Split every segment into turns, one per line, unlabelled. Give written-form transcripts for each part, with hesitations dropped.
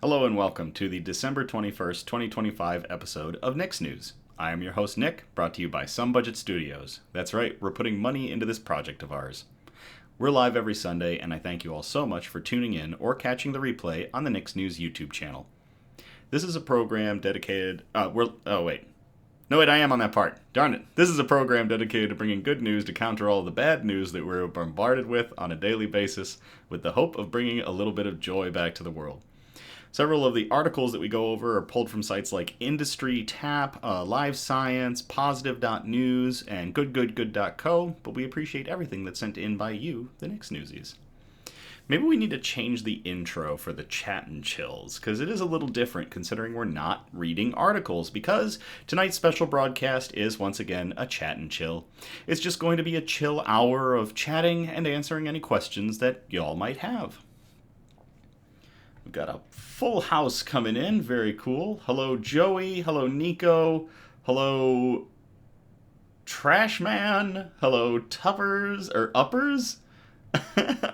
Hello and welcome to the December 21st, 2025 episode of Nick's News. I am your host Nick, brought to you by Some Budget Studios. That's right, we're putting money into this project of ours. We're live every Sunday, and I thank you all so much for tuning in or catching the replay on the Nick's News YouTube channel. This is a program dedicated... I am on that part. Darn it. This is a program dedicated to bringing good news to counter all the bad news that we're bombarded with on a daily basis, with the hope of bringing a little bit of joy back to the world. Several of the articles that we go over are pulled from sites like Industry, Tap, Live Science, Positive.news, and GoodGoodGood.co, but we appreciate everything that's sent in by you, the Nick's Newsies. Maybe we need to change the intro for the Chat and Chills, because it is a little different considering we're not reading articles, because tonight's special broadcast is once again a Chat and Chill. It's just going to be a chill hour of chatting and answering any questions that y'all might have. We've got a full house coming in. Very cool. Hello, Joey. Hello, Nico. Hello, Trashman. Hello, Tuppers or Uppers.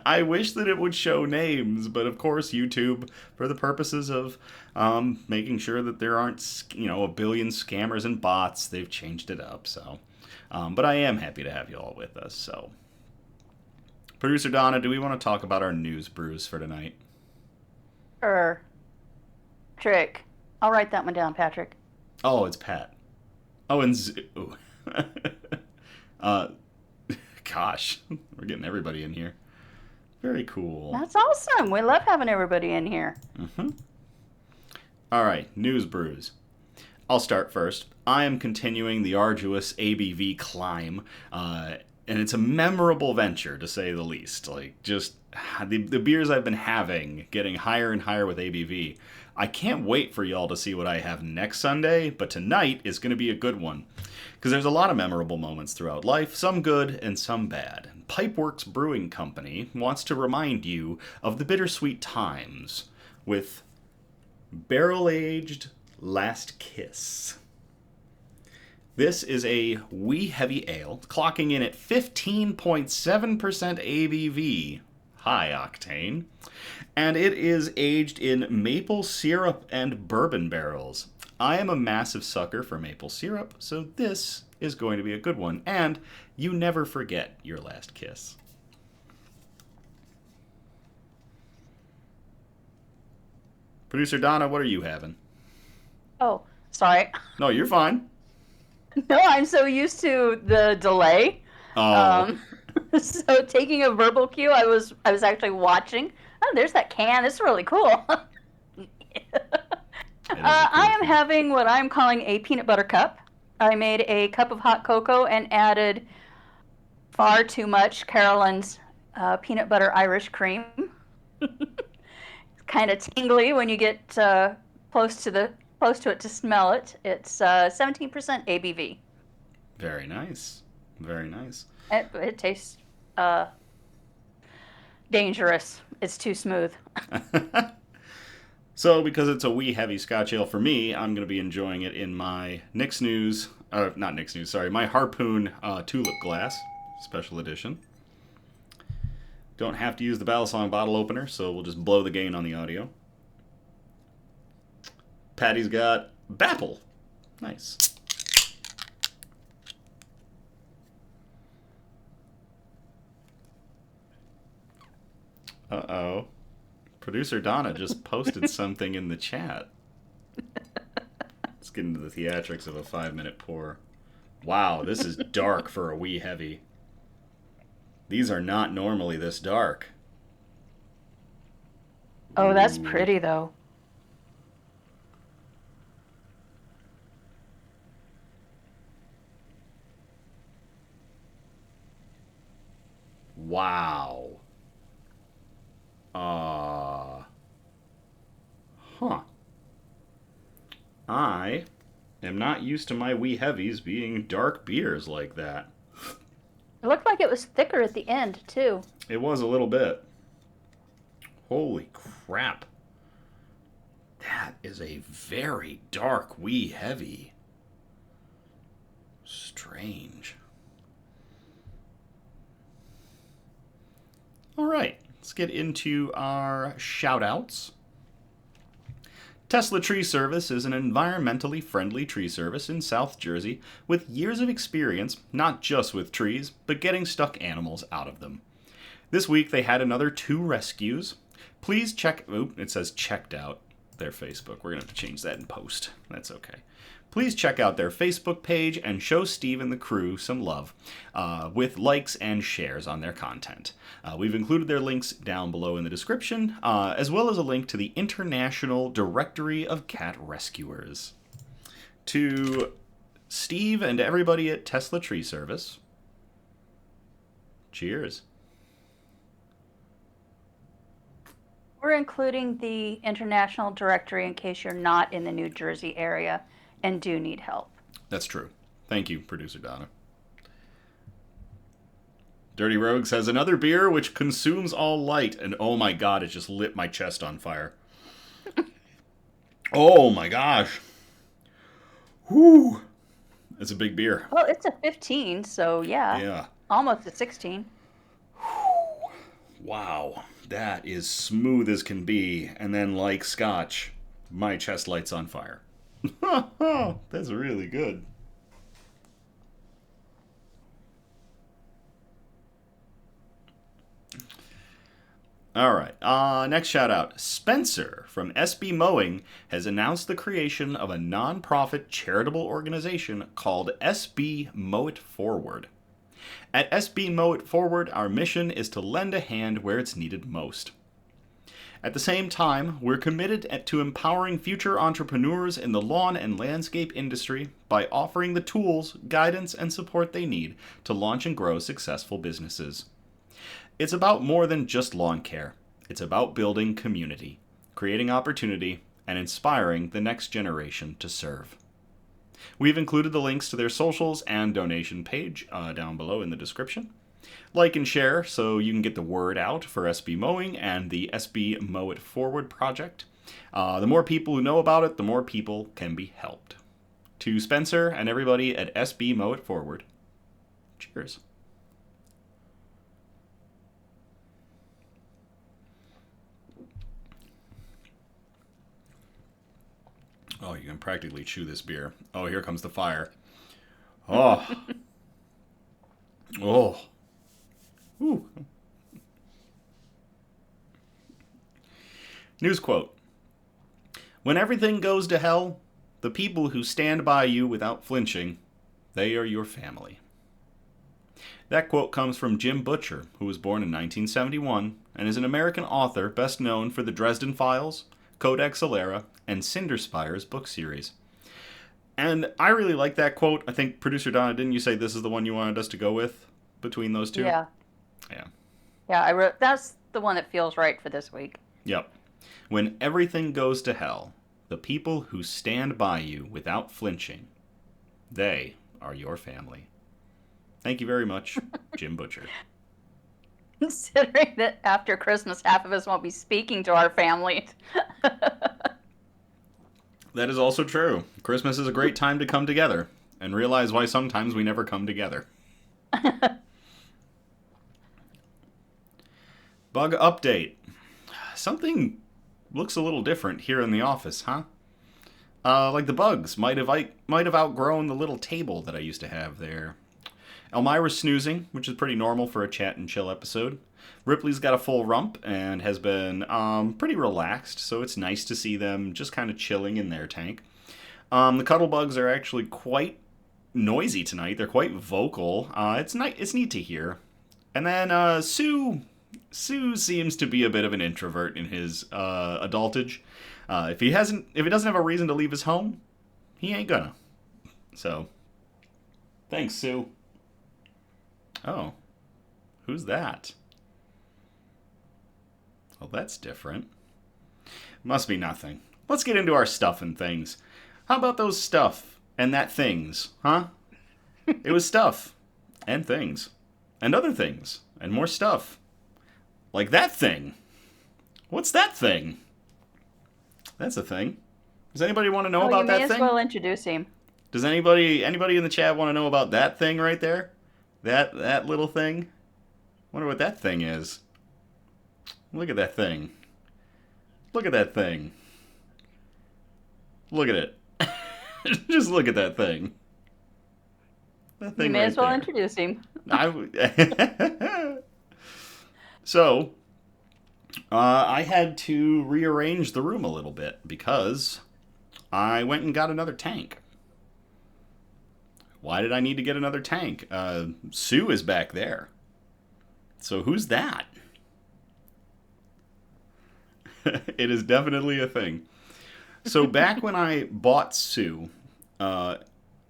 I wish that it would show names, but of course YouTube, for the purposes of making sure that there aren't, a billion scammers and bots, they've changed it up. So, but I am happy to have you all with us. So, producer Donna, do we want to talk about our news brews for tonight?
Trick. I'll write that one down, Patrick.
Oh, it's Pat. Oh, and uh, gosh, we're getting everybody in here. Very cool.
That's awesome. We love having everybody in here.
Mm-hmm. All right, news brews. I'll start first. I am continuing the arduous ABV climb, and it's a memorable venture, to say the least. Like, just the beers I've been having, getting higher and higher with ABV. I can't wait for y'all to see what I have next Sunday, but tonight is going to be a good one. Because there's a lot of memorable moments throughout life, some good and some bad. Pipeworks Brewing Company wants to remind you of the bittersweet times with barrel-aged Last Kiss. This is a wee heavy ale, clocking in at 15.7% ABV, high octane, and it is aged in maple syrup and bourbon barrels. I am a massive sucker for maple syrup, so this is going to be a good one, and you never forget your last kiss. Producer Donna, what are you having?
Oh, sorry.
No, you're fine.
No, I'm so used to the delay.
Oh,
Um, so taking a verbal cue, I was actually watching. Oh, there's that can. It's really cool.
it is a
I
cool
am
can.
having what I'm calling a peanut butter cup. I made a cup of hot cocoa and added far too much Carolans peanut butter Irish cream. Kind of tingly when you get close to the close to it to smell it. It's 17% ABV.
Very nice. Very nice.
It tastes uh, dangerous. It's too smooth.
So, because it's a wee heavy Scotch ale for me, I'm going to be enjoying it in my Nick's News, not Nick's News, sorry, my Harpoon Tulip Glass, special edition. Don't have to use the Balisong bottle opener, so we'll just blow the gain on the audio. Patty's got Bapple. Nice. Uh-oh. Producer Donna just posted something in the chat. Let's get into the theatrics of a 5-minute pour. Wow, this is dark for a wee heavy. These are not normally this dark.
Oh, that's
Ooh.
pretty though.
Wow. Uh, huh. I am not used to my wee heavies being dark beers like that.
It looked like it was thicker at the end too.
It was a little bit. Holy crap. That is a very dark wee heavy. Strange. All right, let's get into our shout outs. Tesla Tree Service is an environmentally friendly tree service in South Jersey with years of experience, not just with trees, but getting stuck animals out of them. This week they had another 2 rescues. Please check, it says checked out their Facebook. We're going to have to change that in post. That's okay. Please check out their Facebook page and show Steve and the crew some love with likes and shares on their content. We've included their links down below in the description, as well as a link to the International Directory of Cat Rescuers. To Steve and everybody at Tesla Tree Service, cheers.
We're including the international directory in case you're not in the New Jersey area and do need help.
That's true. Thank you, Producer Donna. Dirty Rogues has another beer which consumes all light, and oh my god, it just lit my chest on fire. Oh my gosh. Whew. It's a big beer.
Well, it's a 15, so yeah.
Yeah.
Almost a 16.
Wow. That is smooth as can be. And then, like scotch, my chest lights on fire. That's really good. All right. Next shout out. Spencer from SB Mowing has announced the creation of a non-profit charitable organization called SB Mow It Forward. At SB Mow It Forward, our mission is to lend a hand where it's needed most. At the same time, we're committed to empowering future entrepreneurs in the lawn and landscape industry by offering the tools, guidance, and support they need to launch and grow successful businesses. It's about more than just lawn care. It's about building community, creating opportunity, and inspiring the next generation to serve. We've included the links to their socials and donation page down below in the description. Like and share so you can get the word out for SB Mowing and the SB Mow It Forward project. The more people who know about it, the more people can be helped. To Spencer and everybody at SB Mow It Forward, cheers. Oh, you can practically chew this beer. Oh, here comes the fire. Oh. Oh. Ooh. News quote. When everything goes to hell, the people who stand by you without flinching, they are your family. That quote comes from Jim Butcher, who was born in 1971 and is an American author best known for the Dresden Files, Codex Alera, and Cinderspire's book series. And I really like that quote. I think, Producer Donna, didn't you say this is the one you wanted us to go with between those two?
Yeah.
Yeah.
Yeah, I wrote that's the one that feels right for this week.
Yep. When everything goes to hell, the people who stand by you without flinching, they are your family. Thank you very much, Jim Butcher.
Considering that after Christmas, half of us won't be speaking to our families.
That is also true. Christmas is a great time to come together and realize why sometimes we never come together. Bug update. Something looks a little different here in the office, huh? Like the bugs might have outgrown the little table that I used to have there. Elmira's snoozing, which is pretty normal for a chat and chill episode. Ripley's got a full rump and has been pretty relaxed, so it's nice to see them just kind of chilling in their tank. The cuddle bugs are actually quite noisy tonight. They're quite vocal. It's neat to hear. And then Sue seems to be a bit of an introvert in his adultage. If he doesn't have a reason to leave his home, he ain't gonna. So, thanks, Sue. Oh, who's that? Well, that's different. Must be nothing. Let's get into our stuff and things. How about those stuff and that things, huh? It was stuff and things and other things and more stuff. Like that thing. What's that thing? That's a thing. Does anybody want to know about that thing?
You may as well introduce him.
Does anybody in the chat want to know about that thing right there? That little thing? Wonder what that thing is. Look at that thing. Look at that thing. Look at it. Just look at that thing. That
You
thing
may
right
as well
there.
introduce him.
So, I had to rearrange the room a little bit because I went and got another tank. Why did I need to get another tank? Sue is back there. So who's that? It is definitely a thing. So back when I bought Sue, and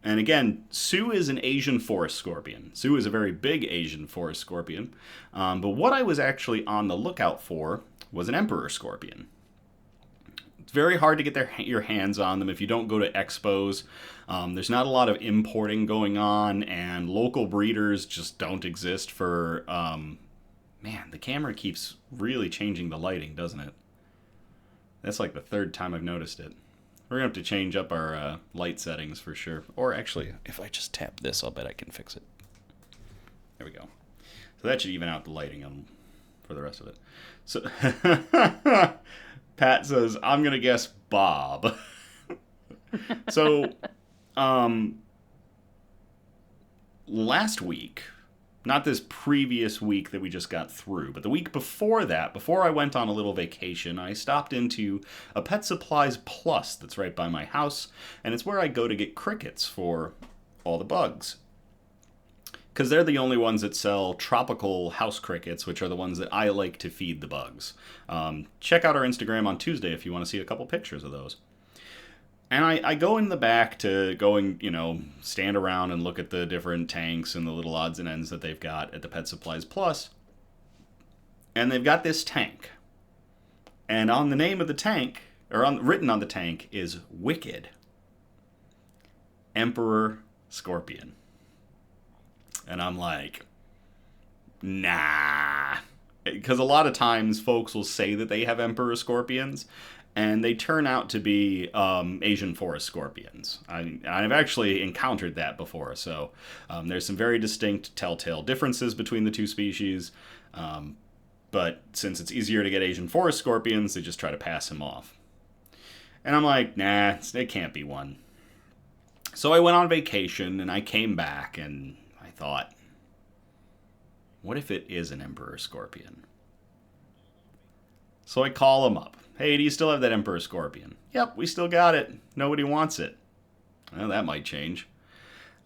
again, Sue is an Asian forest scorpion. Sue is a very big Asian forest scorpion. But what I was actually on the lookout for was an emperor scorpion. It's very hard to get your hands on them if you don't go to expos. There's not a lot of importing going on, and local breeders just don't exist for. Man, the camera keeps really changing the lighting, doesn't it? That's like the third time I've noticed it. We're going to have to change up our light settings for sure. Or actually, if I just tap this, I'll bet I can fix it. There we go. So that should even out the lighting for the rest of it. So Pat says, I'm going to guess Bob. So, last week, not this previous week that we just got through, but the week before that, before I went on a little vacation, I stopped into a Pet Supplies Plus that's right by my house, and it's where I go to get crickets for all the bugs. Because they're the only ones that sell tropical house crickets, which are the ones that I like to feed the bugs. Check out our Instagram on Tuesday if you want to see a couple pictures of those. And I go in the back to go and, stand around and look at the different tanks and the little odds and ends that they've got at the Pet Supplies Plus. And they've got this tank. And on the name of the tank, written on the tank, is Wicked Emperor Scorpion. And I'm like, nah. Because a lot of times folks will say that they have Emperor Scorpions, and they turn out to be Asian forest scorpions. I've actually encountered that before, so there's some very distinct telltale differences between the two species, but since it's easier to get Asian forest scorpions, they just try to pass him off. And I'm like, nah, it can't be one. So I went on vacation, and I came back, and I thought, what if it is an Emperor Scorpion? So I call him up. Hey, do you still have that Emperor Scorpion? Yep, we still got it. Nobody wants it. Well, that might change.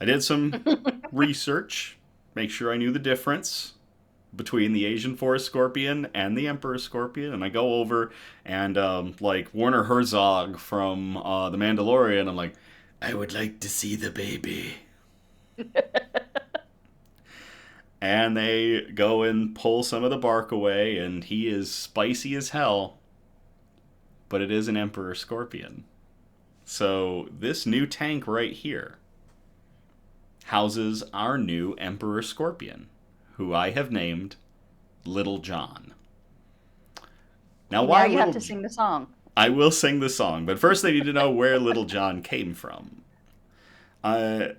I did some research, make sure I knew the difference between the Asian forest scorpion and the Emperor Scorpion, and I go over and, like Werner Herzog from The Mandalorian, I'm like, I would like to see the baby. And they go and pull some of the bark away, and he is spicy as hell. But it is an Emperor Scorpion. So this new tank right here houses our new Emperor Scorpion, who I have named Little John. Now, why
you have to sing the song.
I will sing the song, but first they need to know where Little John came from. And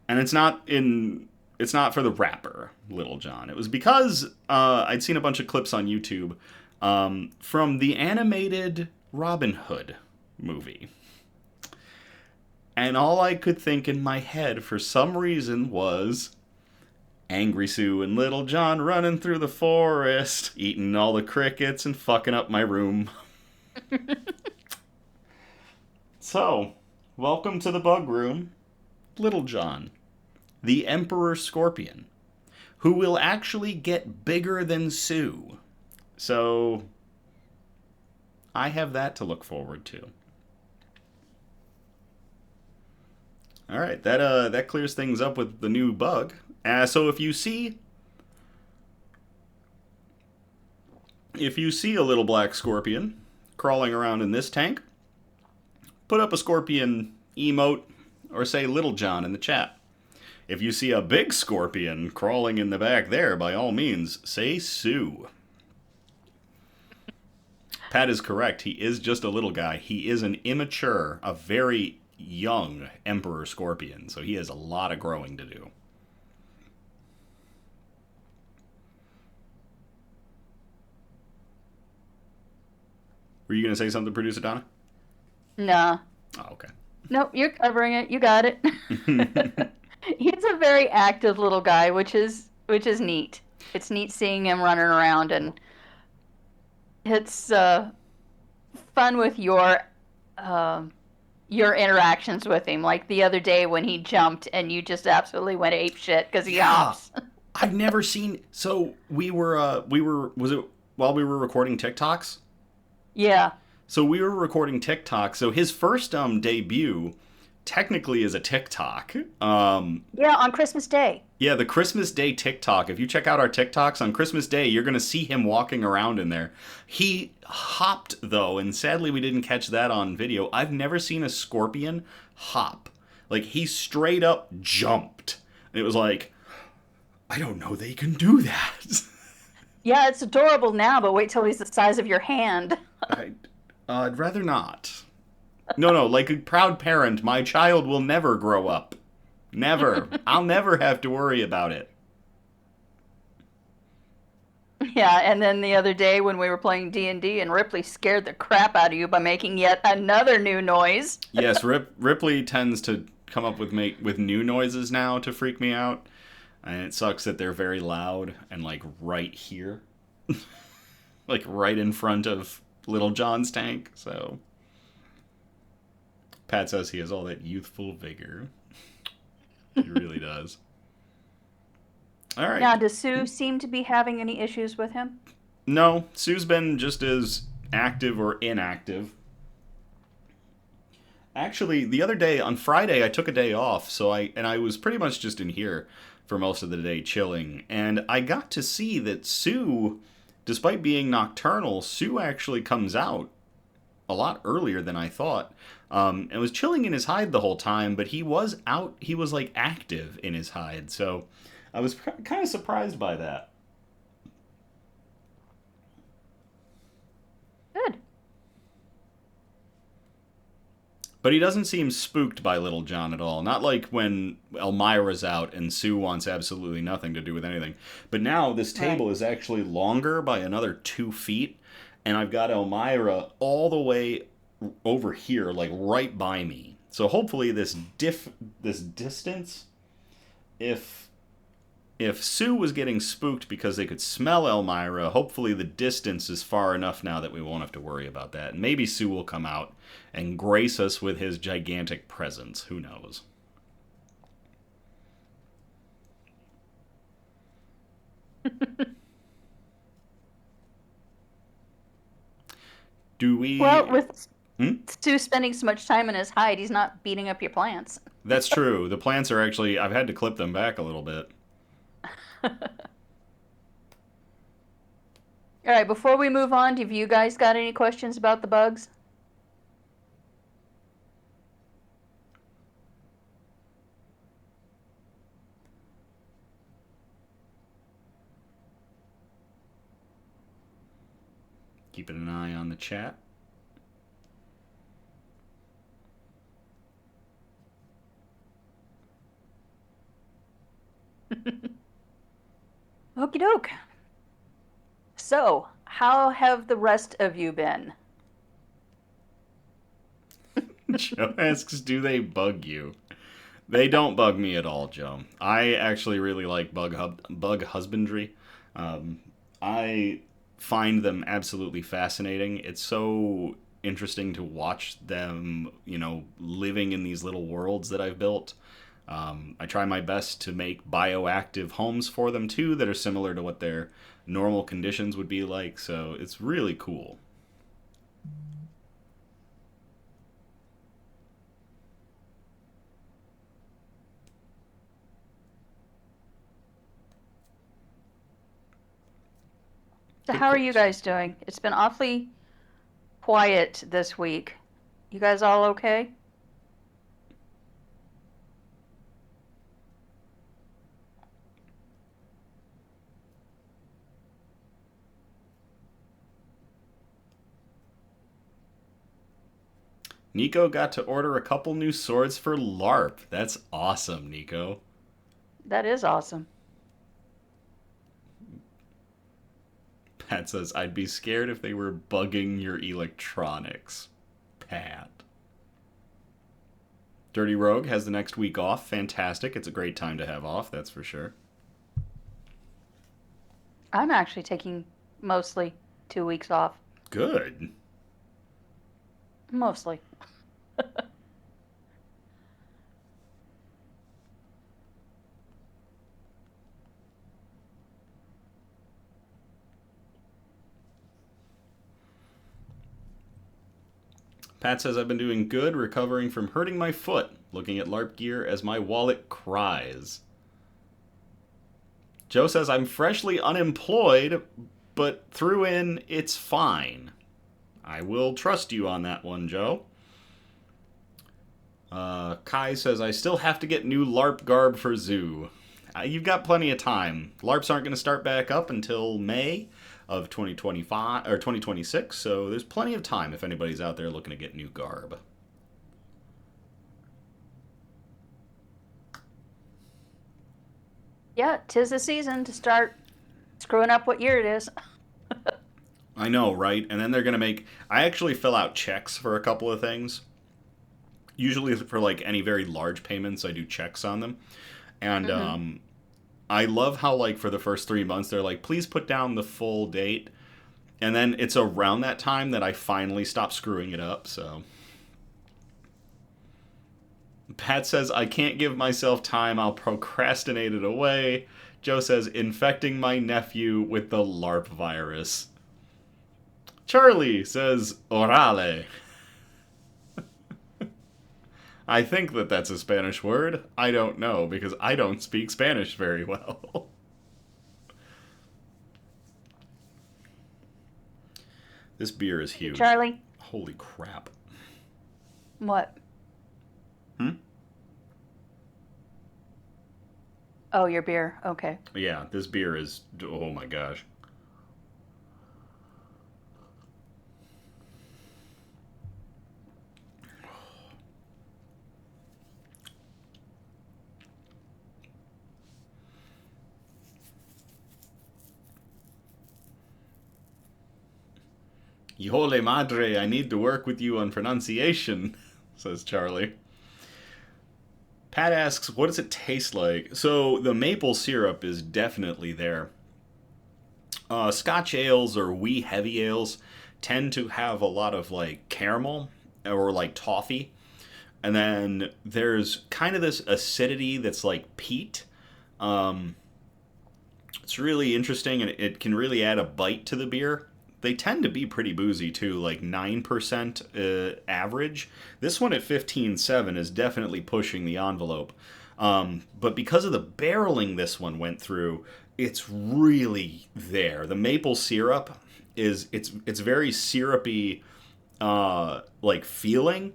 it's not for the rapper Little John. It was because I'd seen a bunch of clips on YouTube from the animated Robin Hood movie. And all I could think in my head for some reason was Angry Sue and Little John running through the forest, eating all the crickets and fucking up my room. So, welcome to the bug room, Little John, the Emperor Scorpion, who will actually get bigger than Sue. So, I have that to look forward to. All right, that clears things up with the new bug. So if you see a little black scorpion crawling around in this tank, put up a scorpion emote or say Little John in the chat. If you see a big scorpion crawling in the back there, by all means, say Sue. Pat is correct. He is just a little guy. He is an immature, a very young Emperor Scorpion, so he has a lot of growing to do. Were you going to say something, Producer Donna?
Nah.
Oh, okay.
Nope, you're covering it. You got it. He's a very active little guy, which is neat. It's neat seeing him running around, and it's fun with um your interactions with him. Like the other day when he jumped, and you just absolutely went ape shit because he
Yeah.
hops.
I've never seen. So was it while we were recording TikToks?
Yeah,
So we were recording TikTok. So his first debut technically is a TikTok.
yeah, on Christmas Day.
Yeah, the Christmas Day TikTok. If you check out our TikToks on Christmas Day, you're going to see him walking around in there. He hopped, though, and sadly we didn't catch that on video. I've never seen a scorpion hop. Like, he straight up jumped. And it was like, I don't know they can do that.
Yeah, it's adorable now, but wait till he's the size of your hand.
I, I'd rather not. No, no, like a proud parent, my child will never grow up. Never. I'll never have to worry about it.
Yeah, and then the other day when we were playing D&D and Ripley scared the crap out of you by making yet another new noise.
Yes, Ripley tends to come up with new noises now to freak me out, and it sucks that they're very loud and like right here, like right in front of Little John's tank. So Pat says he has all that youthful vigor. He really does. All
Now,
right.
does Sue seem to be having any issues with him?
No, Sue's been just as active or inactive. Actually, the other day on Friday, I took a day off, so I was pretty much just in here for most of the day chilling, and I got to see that Sue, despite being nocturnal, Sue actually comes out a lot earlier than I thought. And was chilling in his hide the whole time, but he was out. He was like active in his hide, so I was kind of surprised by that.
Good.
But he doesn't seem spooked by Little John at all. Not like when Elmira's out and Sue wants absolutely nothing to do with anything. But now this
Right.
table is actually longer by another 2 feet, and I've got Elmira all the way over here, like right by me. So hopefully this distance, if Sue was getting spooked because they could smell Elmira, hopefully the distance is far enough now that we won't have to worry about that. And maybe Sue will come out and grace us with his gigantic presence. Who knows? Do
Well,
we.
with
Hmm?
Stu spending so much time in his hide, he's not beating up your plants.
That's true. The plants are actually. I've had to clip them back a little bit.
All right, before we move on, have you guys got any questions about the bugs?
Keeping an eye on the chat.
Okie doke. So, how have the rest of you been?
Joe asks, do they bug you? They don't bug me at all, Joe. I actually really like bug husbandry. Um, I find them absolutely fascinating. It's so interesting to watch them, living in these little worlds that I've built. I try my best to make bioactive homes for them too that are similar to what their normal conditions would be like. So it's really cool.
So,
Good
how are you
question.
guys doing? It's been awfully quiet this week. You guys all okay?
Nico got to order a couple new swords for LARP. That's awesome, Nico.
That is awesome.
Pat says, I'd be scared if they were bugging your electronics. Pat. Dirty Rogue has the next week off. Fantastic. It's a great time to have off, that's for sure.
I'm actually taking mostly 2 weeks off.
Good.
Mostly.
Pat says, I've been doing good, recovering from hurting my foot, looking at LARP gear as my wallet cries. Joe says, I'm freshly unemployed, but threw in, it's fine. I will trust you on that one, Joe. Kai says, I still have to get new LARP garb for Zoo. You've got plenty of time. LARPs aren't going to start back up until May of 2025 or 2026, so there's plenty of time if anybody's out there looking to get new garb.
Yeah, 'tis the season to start screwing up what year it is.
I know, right? And then they're going to make... I actually fill out checks for a couple of things. Usually for like any very large payments, I do checks on them. And I love how like for the first 3 months, they're like, please put down the full date. And then it's around that time that I finally stop screwing it up, so... Pat says, I can't give myself time, I'll procrastinate it away. Joe says, infecting my nephew with the LARP virus. Charlie says, orale. I think that that's a Spanish word. I don't know, because I don't speak Spanish very well. This beer is huge.
Charlie?
Holy crap.
What?
Hmm?
Oh, your beer. Okay.
Yeah, this beer is... Oh my gosh. Yole madre, I need to work with you on pronunciation, says Charlie. Pat asks, what does it taste like? So the maple syrup is definitely there. Scotch ales or wee heavy ales tend to have a lot of like caramel or like toffee. And then there's kind of this acidity that's like peat. It's really interesting and it can really add a bite to the beer. They tend to be pretty boozy too, like 9% average. This one at 15.7 is definitely pushing the envelope. But because of the barreling this one went through, it's really there. The maple syrup it's very syrupy, like feeling,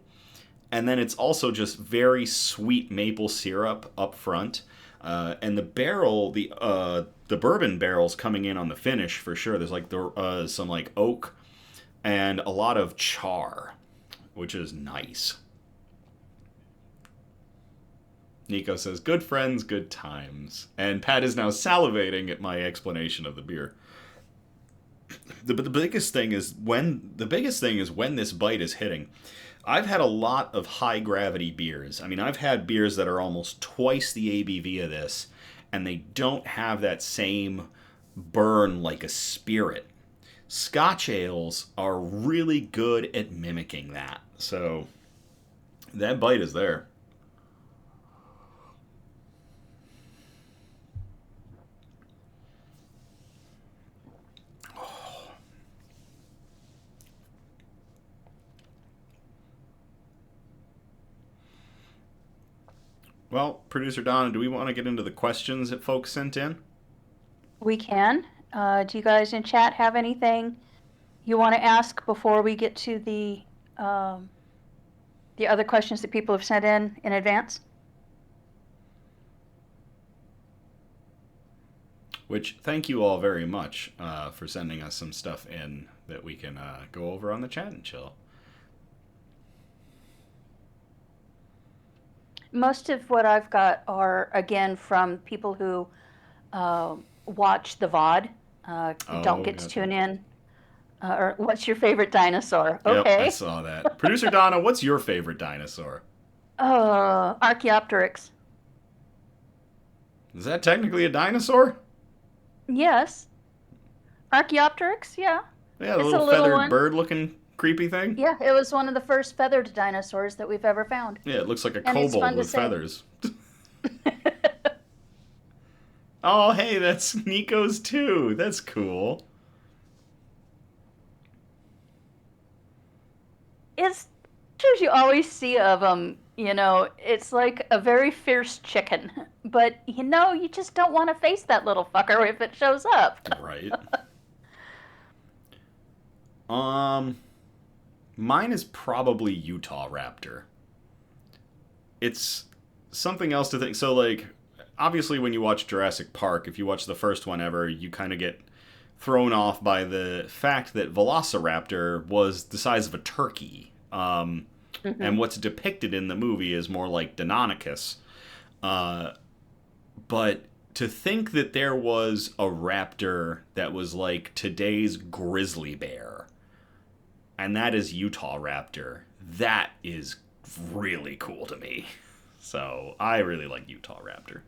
and then it's also just very sweet maple syrup up front. And the barrel, the bourbon barrel's coming in on the finish for sure. There's like some like oak and a lot of char, which is nice. Nico says, good friends, good times. And Pat is now salivating at my explanation of the beer. The biggest thing is when this bite is hitting. I've had a lot of high gravity beers. I mean, I've had beers that are almost twice the ABV of this, and they don't have that same burn like a spirit. Scotch ales are really good at mimicking that. So that bite is there. Well, producer Donna, do we want to get into the questions that folks sent in?
We can. Do you guys in chat have anything you want to ask before we get to the other questions that people have sent in advance?
Which, thank you all very much for sending us some stuff in that we can go over on the chat and chill.
Most of what I've got are, again, from people who watch the VOD, don't get to tune in. Or what's your favorite dinosaur? Okay.
Yep, I saw that. Producer Donna, what's your favorite dinosaur?
Archaeopteryx.
Is that technically a dinosaur?
Yes. Archaeopteryx, yeah.
Yeah, the
It's a
little
little
feathered
one.
bird-looking creepy thing.
Yeah, it was one of the first feathered dinosaurs that we've ever found.
Yeah, it looks like a
And it's
kobold
fun to
with
say.
feathers. Oh, hey, that's Nico's too. That's cool.
It's pictures you always see of them, it's like a very fierce chicken. But, you just don't want to face that little fucker if it shows up.
Right. Um, Mine is probably Utah Raptor. It's something else to think. So, like, obviously, when you watch Jurassic Park, if you watch the first one ever, you kind of get thrown off by the fact that Velociraptor was the size of a turkey. And
Hmm.
what's depicted in the movie is more like Deinonychus. Uh, but to think that there was a raptor that was like today's grizzly bear, and that is Utah Raptor, that is really cool to me. So I really like Utah Raptor.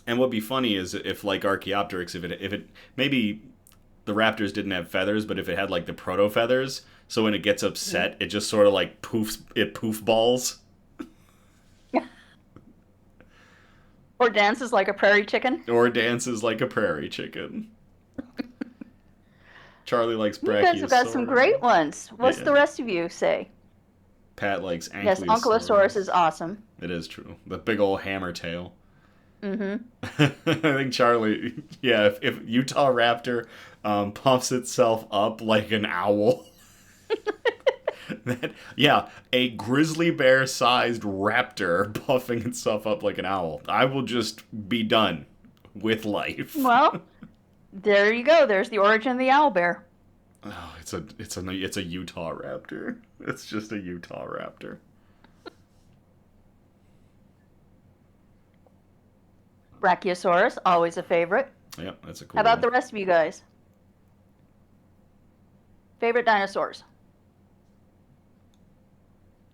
And what'd be funny is if like Archaeopteryx, if it maybe the raptors didn't have feathers, but if it had like the proto feathers, so when it gets upset, it just sort of like poof balls.
Or dances like a prairie chicken.
Or dances like a prairie chicken. Charlie likes
You guys have got some
Brachiosaurus.
great ones. What's
Yeah.
the rest of you say?
Pat likes
Yes, Ankylosaurus is
Ankylosaurus.
awesome.
It is true. The big old hammer tail.
Mm-hmm.
I think Charlie, yeah, if Utah Raptor puffs itself up like an owl, that, yeah, a grizzly bear sized raptor puffing itself up like an owl, I will just be done with life.
Well, there you go. There's the origin of the owl bear.
Oh, it's a Utah Raptor. It's just a Utah Raptor.
Brachiosaurus, always a favorite.
Yep, that's a
How
cool
about
one.
the rest of you guys? Favorite dinosaurs?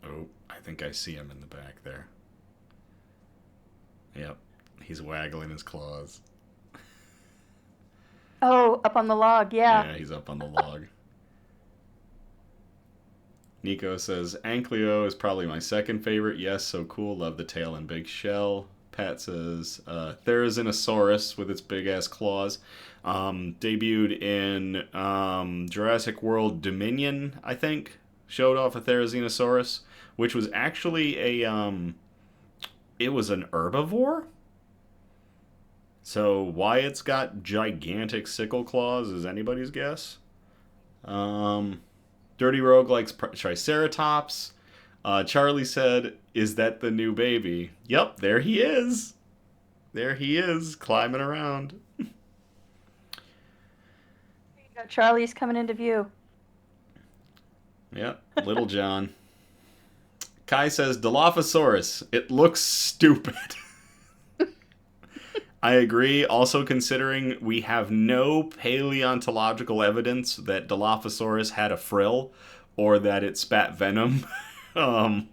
Oh, I think I see him in the back there. Yep, he's waggling his claws.
Oh, up on the log, yeah.
Yeah, he's up on the log. Nico says, Ankleo is probably my second favorite. Yes, so cool. Love the tail and big shell. Pat says, Therizinosaurus with its big ass claws. Debuted in Jurassic World Dominion, I think. Showed off a Therizinosaurus, which was actually it was an herbivore. So why it's got gigantic sickle claws is anybody's guess. Um, Dirty Rogue likes Triceratops. Charlie said, "Is that the new baby?" Yep, there he is. There he is, climbing around.
Charlie's coming into view.
Yep, Little John. Kai says, Dilophosaurus. It looks stupid. I agree. Also, considering we have no paleontological evidence that Dilophosaurus had a frill or that it spat venom. um,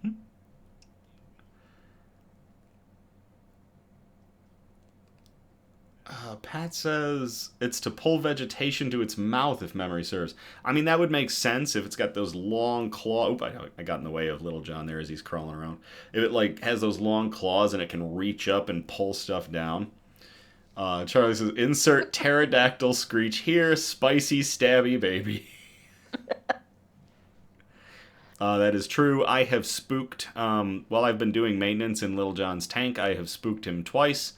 Pat says it's to pull vegetation to its mouth, if memory serves. I mean, that would make sense if it's got those long claws. Oop, I got in the way of Little John there as he's crawling around. If it like has those long claws and it can reach up and pull stuff down. Charlie says, insert pterodactyl screech here, spicy stabby baby. That is true. I have spooked, while I've been doing maintenance in Little John's tank, I have spooked him twice.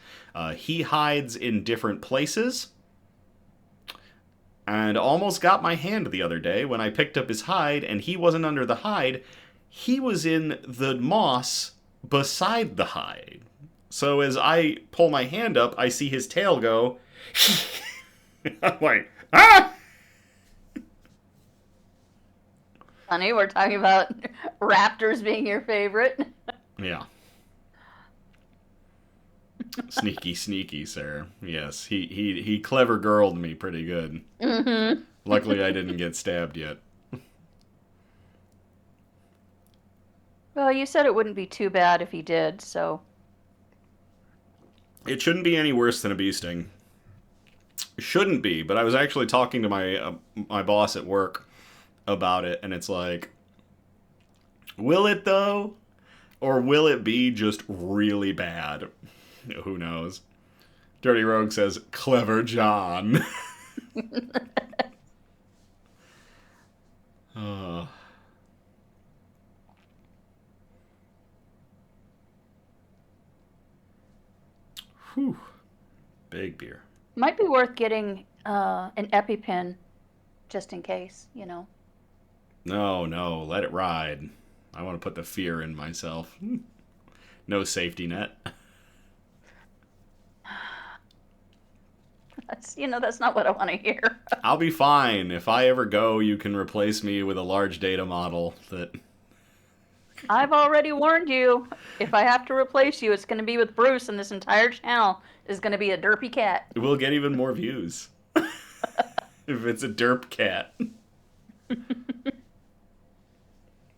He hides in different places. And almost got my hand the other day when I picked up his hide, and he wasn't under the hide. He was in the moss beside the hide. So as I pull my hand up, I see his tail go. I'm like, ah!
Honey, we're talking about raptors being your favorite.
Yeah. Sneaky, sir. Yes, he clever girled me pretty good.
Mm-hmm.
Luckily, I didn't get stabbed yet.
Well, you said it wouldn't be too bad if he did, so.
It shouldn't be any worse than a bee sting. Shouldn't be, but I was actually talking to my boss at work about it, and it's like, will it though? Or will it be just really bad? Who knows? Dirty Rogue says, clever John. uh. Whew. Big beer.
Might be worth getting an EpiPen just in case, you know.
No, let it ride. I want to put the fear in myself. No safety net.
That's not what I want to hear.
I'll be fine. If I ever go, you can replace me with a large data model that...
I've already warned you. If I have to replace you, it's going to be with Bruce, and this entire channel is going to be a derpy cat.
We'll get even more views. If it's a derp cat.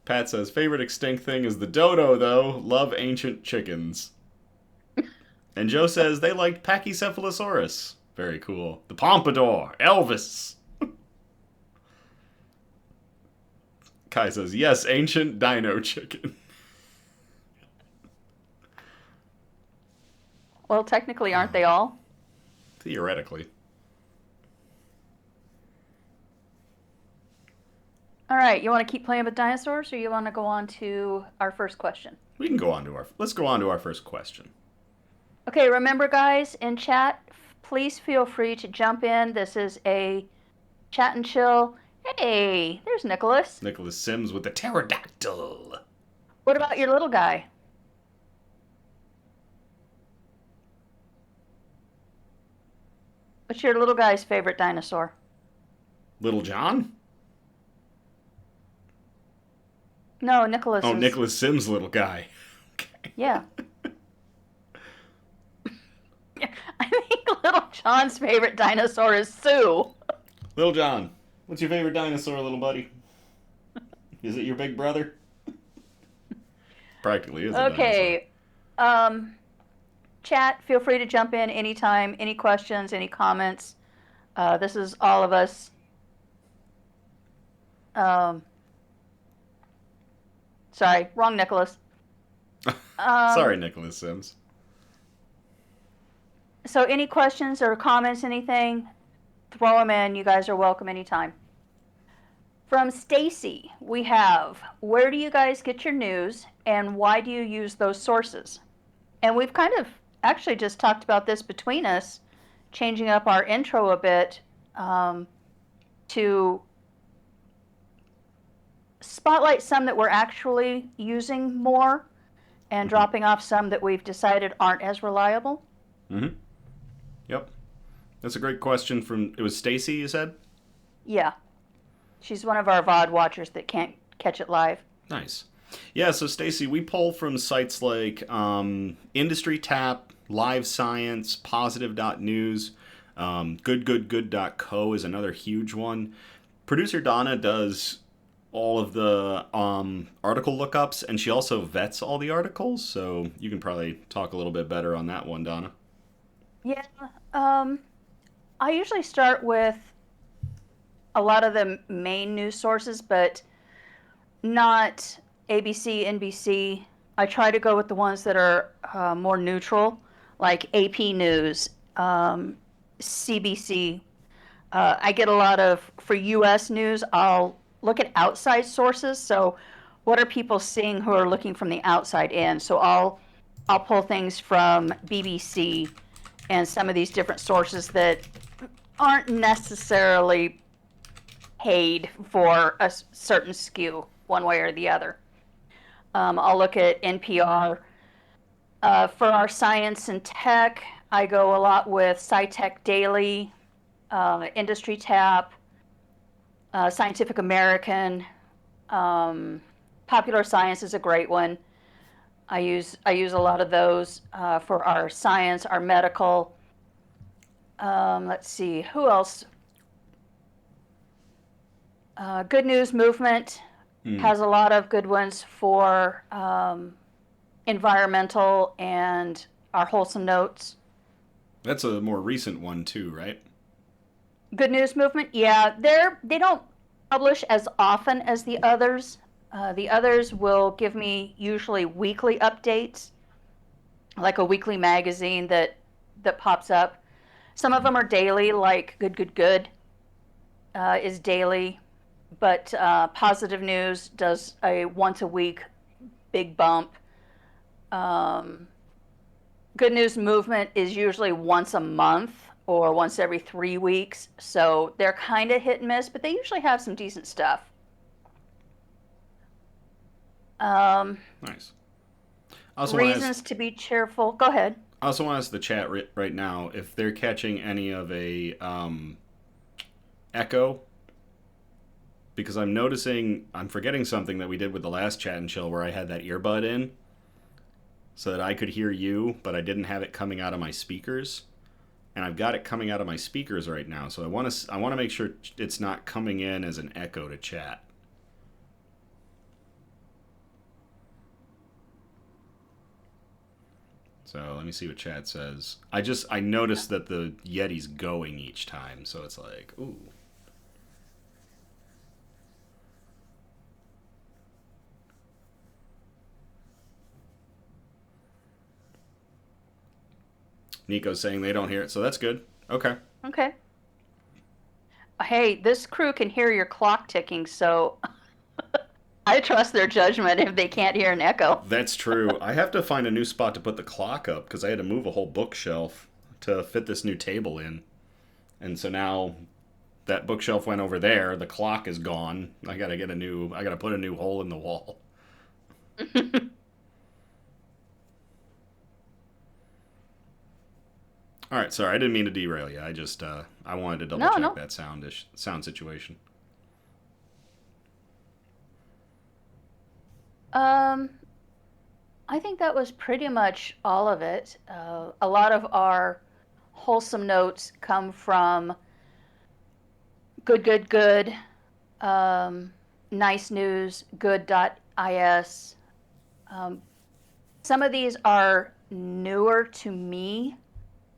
Pat says, favorite extinct thing is the dodo, though. Love ancient chickens. And Joe says they liked Pachycephalosaurus. Very cool. The Pompadour. Elvis. Kai says, yes, ancient dino chicken.
Well, technically, aren't they all?
Theoretically.
All right, you want to keep playing with dinosaurs, or you want to go on to our first question?
We can go on to let's go on to our first question.
Okay, remember, guys, in chat, please feel free to jump in. This is a chat and chill. Hey, there's Nicholas.
Nicholas Sims with the pterodactyl.
What about your little guy? What's your little guy's favorite dinosaur?
Little John?
No, Nicholas.
Oh, Nicholas Sims' little guy. Okay.
Yeah. I think Little John's favorite dinosaur is Sue.
Little John, what's your favorite dinosaur, little buddy? Is it your big brother? Practically is a dinosaur.
Okay. Chat, feel free to jump in anytime. Any questions, any comments. This is all of us. Sorry, wrong Nicholas.
Sorry, Nicholas Sims.
So any questions or comments, anything, throw them in. You guys are welcome anytime. From Stacy, we have, where do you guys get your news and why do you use those sources? And we've kind of actually just talked about this between us, changing up our intro a bit to spotlight some that we're actually using more and dropping off some that we've decided aren't as reliable.
Mm-hmm. Yep. That's a great question from, it was Stacy, you said?
Yeah. She's one of our VOD watchers that can't catch it live.
Nice. Yeah, so Stacy, we pull from sites like Industry Tap, Live Science, Positive.news, goodgoodgood.co is another huge one. Producer Donna does all of the article lookups, and she also vets all the articles, so you can probably talk a little bit better on that one, Donna.
Yeah, I usually start with a lot of the main news sources, but not ABC, NBC. I try to go with the ones that are more neutral, like AP News, CBC. I get a lot of, for US news, I'll look at outside sources. So what are people seeing who are looking from the outside in? So I'll pull things from BBC and some of these different sources that aren't necessarily paid for a certain skew one way or the other. I'll look at NPR. For our science and tech, I go a lot with SciTech Daily, Industry Tap, Scientific American. Popular Science is a great one. I use a lot of those for our science, our medical. Let's see, who else? Good News Movement
Hmm.
has a lot of good ones for environmental and our wholesome notes.
That's a more recent one too, right?
Good News Movement, yeah, they don't publish as often as the others. The others will give me usually weekly updates, like a weekly magazine that pops up. Some of them are daily, like Good is daily, but Positive News does a once a week big bump. Um, Good News Movement is usually once a month or once every 3 weeks, so they're kind of hit and miss, but they usually have some decent stuff. Um,
Nice. I also want to ask.
Reasons to be cheerful. Go ahead.
I also want to ask the chat right now if they're catching any of a echo, because I'm noticing I'm forgetting something that we did with the last chat and chill where I had that earbud in so that I could hear you, but I didn't have it coming out of my speakers. And I've got it coming out of my speakers right now, so I want to make sure it's not coming in as an echo to chat. So let me see what chat says. I noticed that the Yeti's going each time, so it's like, ooh. Nico's saying they don't hear it, so that's good. Okay.
Okay. Hey, this crew can hear your clock ticking, so I trust their judgment if they can't hear an echo.
That's true. I have to find a new spot to put the clock up because I had to move a whole bookshelf to fit this new table in. And so now that bookshelf went over there, the clock is gone. I gotta put a new hole in the wall. All right, sorry, I didn't mean to derail you. I wanted to double
No,
check
no.
that sound situation.
Um, I think that was pretty much all of it. A lot of our wholesome notes come from good, um, nice news, good.is. Um, some of these are newer to me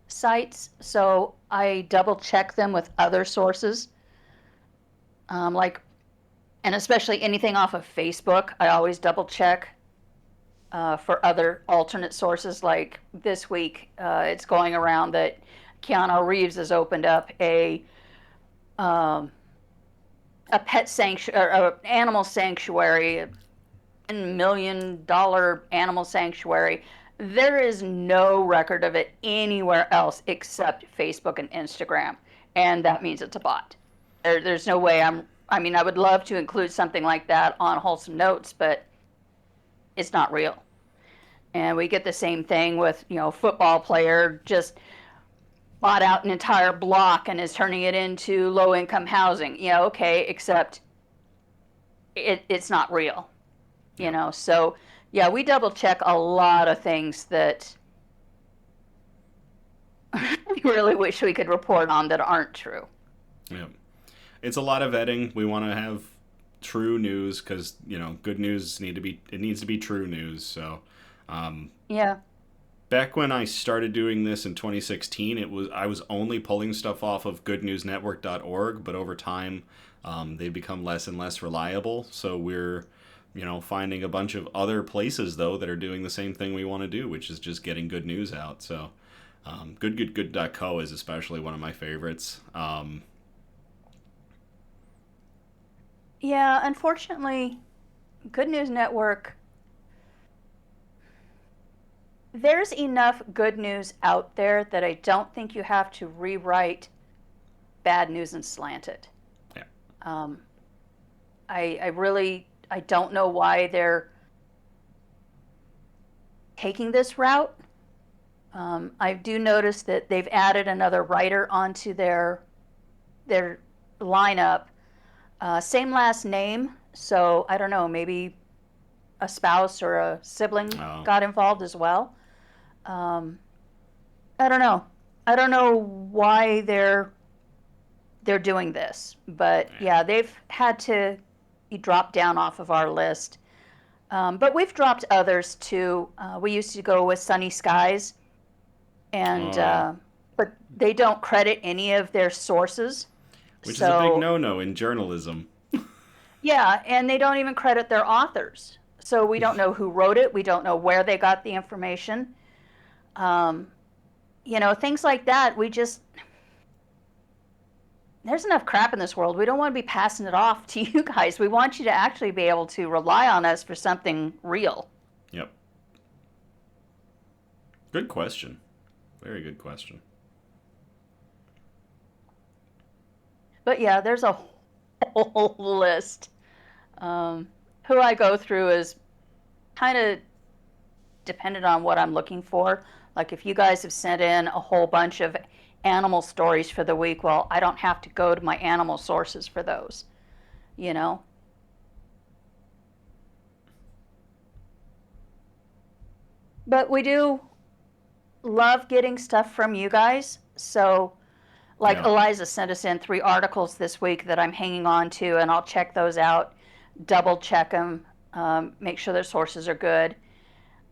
sites, so I double check them with other sources, like, and especially anything off of Facebook. I always double check for other alternate sources. Like this week, it's going around that Keanu Reeves has opened up um, a pet sanctuary, or animal sanctuary, $1 million animal sanctuary. There is no record of it anywhere else except Facebook and Instagram, and that means it's a bot. There's no way I mean, I would love to include something like that on Wholesome Notes, but it's not real. And we get the same thing with, football player just bought out an entire block and is turning it into low income housing. Yeah, okay, except it's not real.
Yeah.
So yeah, we double check a lot of things that we really wish we could report on that aren't true.
Yeah. It's a lot of vetting. We want to have true news because good news needs to be true news. So, um,
Yeah.
back when I started doing this in 2016, I was only pulling stuff off of goodnewsnetwork.org, but over time, they've become less and less reliable. So we're finding a bunch of other places though that are doing the same thing we want to do, which is just getting good news out. So, good.co is especially one of my favorites.
Yeah, unfortunately, Good News Network, there's enough good news out there that I don't think you have to rewrite bad news and slant it.
Yeah.
Um, I don't know why they're taking this route. I do notice that they've added another writer onto their lineup. Same last name, so I don't know, maybe a spouse or a sibling
Oh.
got involved as well. Um, I don't know. I don't know why they're doing this, but yeah, they've had to you drop down off of our list. But we've dropped others too. We used to go with Sunny Skies, and
Oh yeah,
but they don't credit any of their sources.
which is a big
So
no-no in journalism.
yeah, and they don't even credit their authors. So we don't know who wrote it. We don't know where they got the information. Um, things like that. There's enough crap in this world. We don't want to be passing it off to you guys. We want you to actually be able to rely on us for something real.
Yep. Good question. Very good question.
But yeah, there's a whole list. Who I go through is kind of dependent on what I'm looking for. Like if you guys have sent in a whole bunch of animal stories for the week, well, I don't have to go to my animal sources for those, you know? But we do love getting stuff from you guys. So, like
Yeah.
Eliza sent us in 3 articles this week that I'm hanging on to, and I'll check those out, double check them, make sure their sources are good.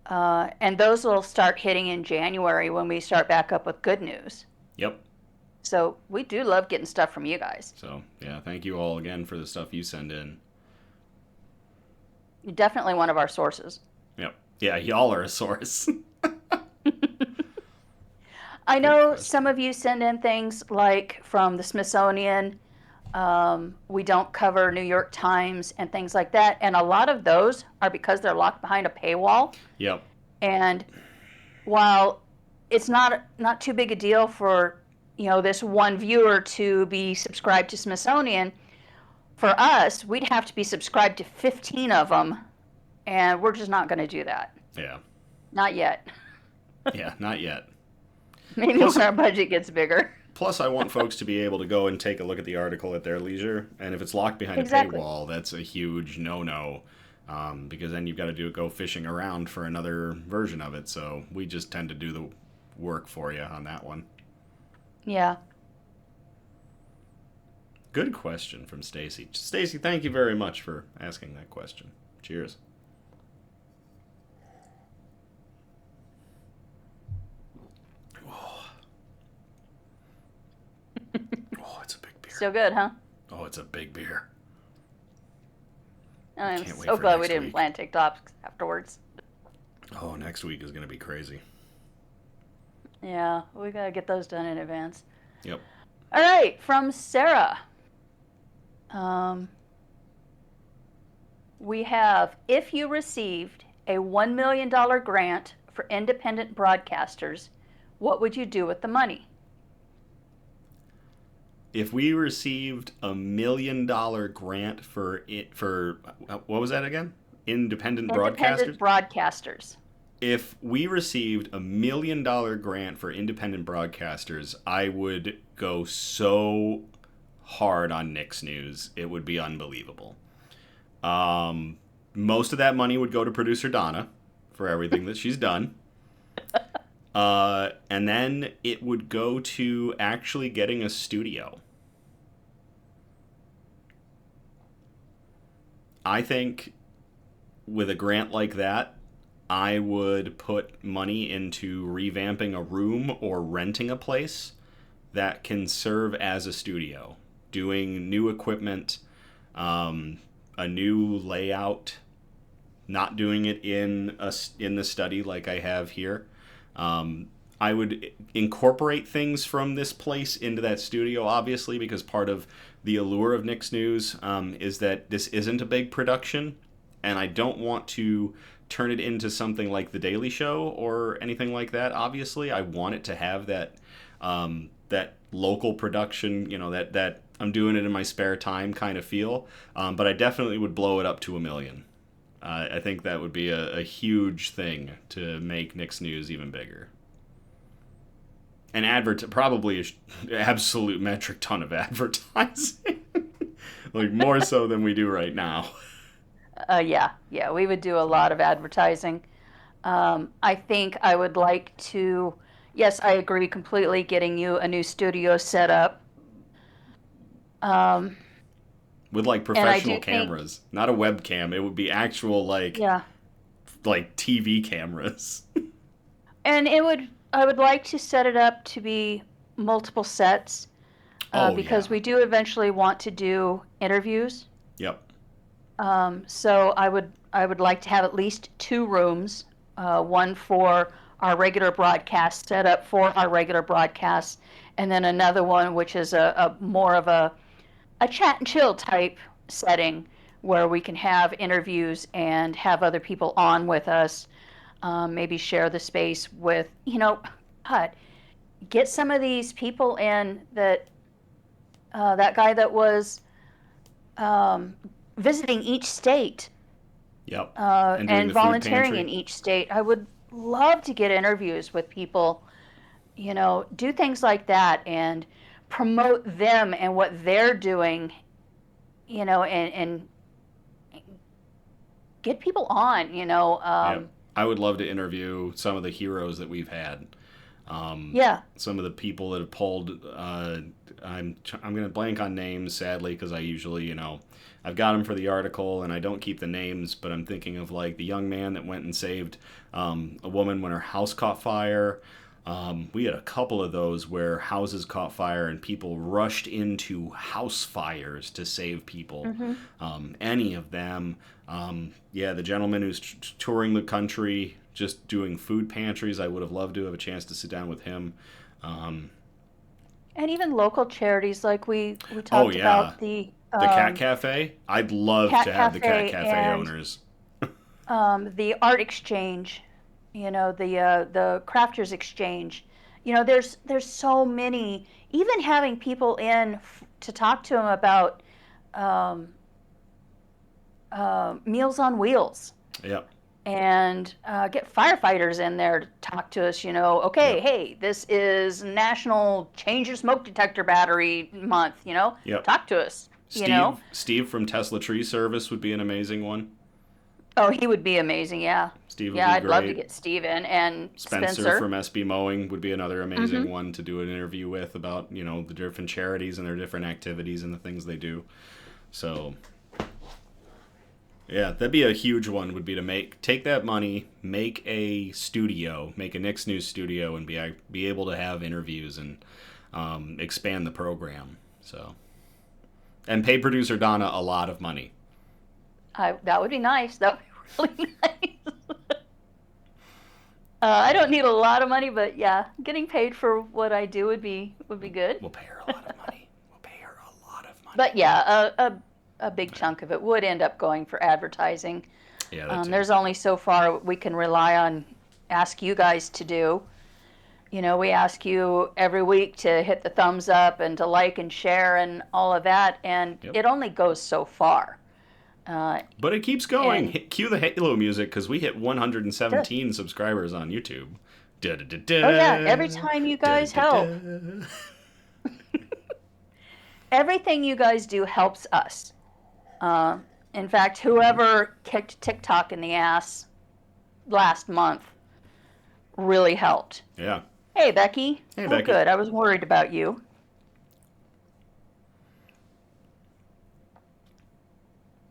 And those will start hitting in January when we start back up with good news.
Yep.
So we do love getting stuff from you guys.
So yeah, thank you all again for the stuff you send in.
You're definitely one of our sources.
Yep. Yeah, y'all are a source.
I
Good
know
question.
some of you send in things like from the Smithsonian. We don't cover New York Times and things like that. And a lot of those are because they're locked behind a paywall.
Yep.
And while it's not too big a deal for this one viewer to be subscribed to Smithsonian, for us we'd have to be subscribed to 15 of them, and we're just not going to do that.
Yeah.
Not yet.
Yeah, not yet.
Maybe
Plus,
when our budget gets bigger.
plus, I want folks to be able to go and take a look at the article at their leisure. And if it's locked behind
Exactly.
a paywall, that's a huge no-no. Because then you've got to go fishing around for another version of it. So we just tend to do the work for you on that one.
Yeah.
Good question from Stacy. Stacy, thank you very much for asking that question. Cheers. Oh, it's a big beer.
Still good, huh?
Oh, it's a big beer.
I'm
Can't wait
so
for
glad we
next
didn't
week.
plan TikToks afterwards.
Oh, next week is going to be crazy.
Yeah, we gotta get those done in advance.
Yep.
All right, from Sarah. Um, we have, if you received a $1 million grant for independent broadcasters, what would you do with the money?
If we received $1 million grant for what was that again? Independent broadcasters?
Independent broadcasters.
If we received $1 million grant for independent broadcasters, I would go so hard on Nick's News. It would be unbelievable. Most of that money would go to producer Donna for everything that she's done. And then it would go to actually getting a studio. I think with a grant like that, I would put money into revamping a room or renting a place that can serve as a studio, doing new equipment, a new layout, not doing it in the study like I have here. I would incorporate things from this place into that studio, obviously, because part of the allure of Nick's News is that this isn't a big production, and I don't want to turn it into something like The Daily Show or anything like that. Obviously, I want it to have that that local production, that I'm doing it in my spare time kind of feel. But I definitely would blow it up to $1 million. I think that would be a huge thing to make Nick's News even bigger. And probably an absolute metric ton of advertising. Like more so than we do right now.
Yeah, we would do a lot of advertising. I think I would like to, yes, I agree completely, getting you a new studio set up. Um,
with like
And I
professional
do think,
cameras, not a webcam. It would be actual
yeah.
like TV cameras.
And I would like to set it up to be multiple sets,
Oh
because
yeah.
we do eventually want to do interviews.
Yep.
So I would like to have at least two rooms, one for our regular broadcast, set up for our regular broadcast, and then another one which is a more of a chat and chill type setting where we can have interviews and have other people on with us. Maybe share the space with, God, get some of these people in that guy that was um, visiting each state,
Yep. And doing
and
the food
volunteering in
pantry.
each state. I would love to get interviews with people, do things like that and promote them and what they're doing, and get people on,
Yep. I would love to interview some of the heroes that we've had.
yeah.
Some of the people that have pulled. I'm gonna blank on names sadly because I usually I've got them for the article and I don't keep the names, but I'm thinking of like the young man that went and saved a woman when her house caught fire. We had a couple of those where houses caught fire and people rushed into house fires to save people.
Hmm.
Any of them. Yeah, the gentleman who's touring the country just doing food pantries, I would have loved to have a chance to sit down with him. Um,
And even local charities, like we
oh,
talked
yeah.
about the
The Cat Cafe? I'd love
cat
to have the Cat
cafe
Cafe
and
owners.
the art exchange, the crafters exchange. There's so many. Even having people in to talk to them about um, Meals on Wheels,
Yep,
and get firefighters in there to talk to us. Okay,
yep,
hey, this is National Change Your Smoke Detector Battery Month.
yep.
Talk to us.
Steve from Tesla Tree Service would be an amazing one.
Oh, he would be amazing. Yeah,
Steve would
yeah,
be
I'd love to
great.
get Steve in and
Spencer
Spencer.
from SB Mowing would be another
Hmm.
amazing one to do an interview with about, the different charities and their different activities and the things they do. So, yeah, that'd be a huge one would be to take that money, make a studio, make a Nick's News studio and be able to have interviews and expand the program. So, and pay producer Donna a lot of money.
That would be nice. That would be really nice. I don't need a lot of money, but yeah, getting paid for what I do would be good.
We'll pay her a lot of money. We'll pay her a lot of money.
But yeah, a big chunk of it would end up going for advertising.
Yeah, that too.
There's only so far we can rely on ask you guys to do. We ask you every week to hit the thumbs up and to like and share and all of that, and
Yep.
it only goes so far.
But it keeps going.
And
Cue the Halo music because we hit
it does.
117 subscribers on YouTube. Da da da
Oh yeah, every
da.
time you
Da
guys
da
help,
da.
everything you guys do helps us. Uh, in fact, whoever kicked TikTok in the ass last month really helped.
Yeah.
Hey, Becky.
Hey,
Oh,
Becky.
good. I was worried about you.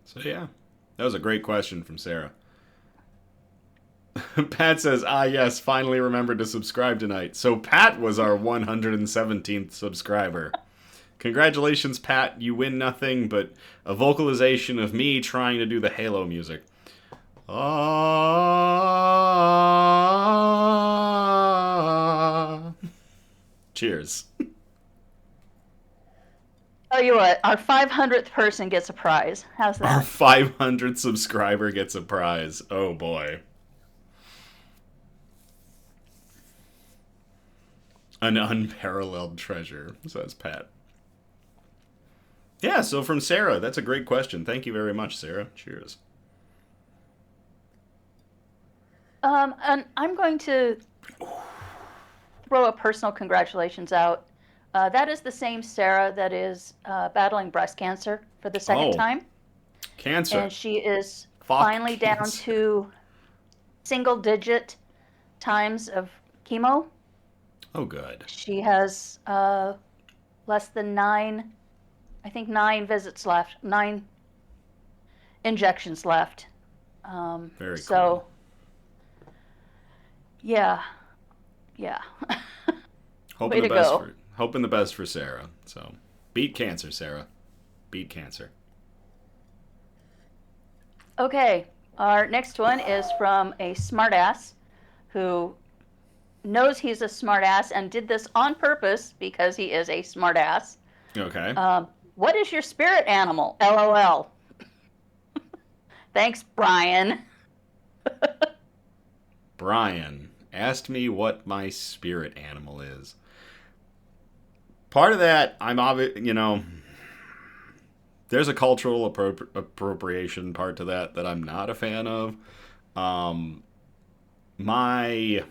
So yeah, that was a great question from Sarah. Pat says, yes, finally remembered to subscribe tonight. So Pat was our 117th subscriber. Congratulations, Pat. You win nothing but a vocalization of me trying to do the Halo music. Ah. Cheers.
Tell you what, our 500th person gets a prize. How's
Our
that?
500th subscriber gets a prize. Oh boy. An unparalleled treasure, says Pat. Yeah, so from Sarah, that's a great question. Thank you very much, Sarah. Cheers.
And I'm going to throw a personal congratulations out. That is the same Sarah that is battling breast cancer for the second
Oh,
time.
cancer.
And she is
Fuck
finally down
cancer.
to single digit times of chemo.
Oh, good.
She has less than 9 I think 9 visits left, 9 injections left.
Very
So,
cool.
yeah, yeah.
Hoping
Way
the
to
best
go.
for hoping the best for Sarah. So, beat cancer, Sarah. Beat cancer.
Okay, our next one is from a smartass who knows he's a smartass and did this on purpose because he is a smartass.
Okay.
What is your spirit animal? LOL. Thanks, Brian.
Brian asked me what my spirit animal is. Part of that, there's a cultural appropriation part to that I'm not a fan of. Um, my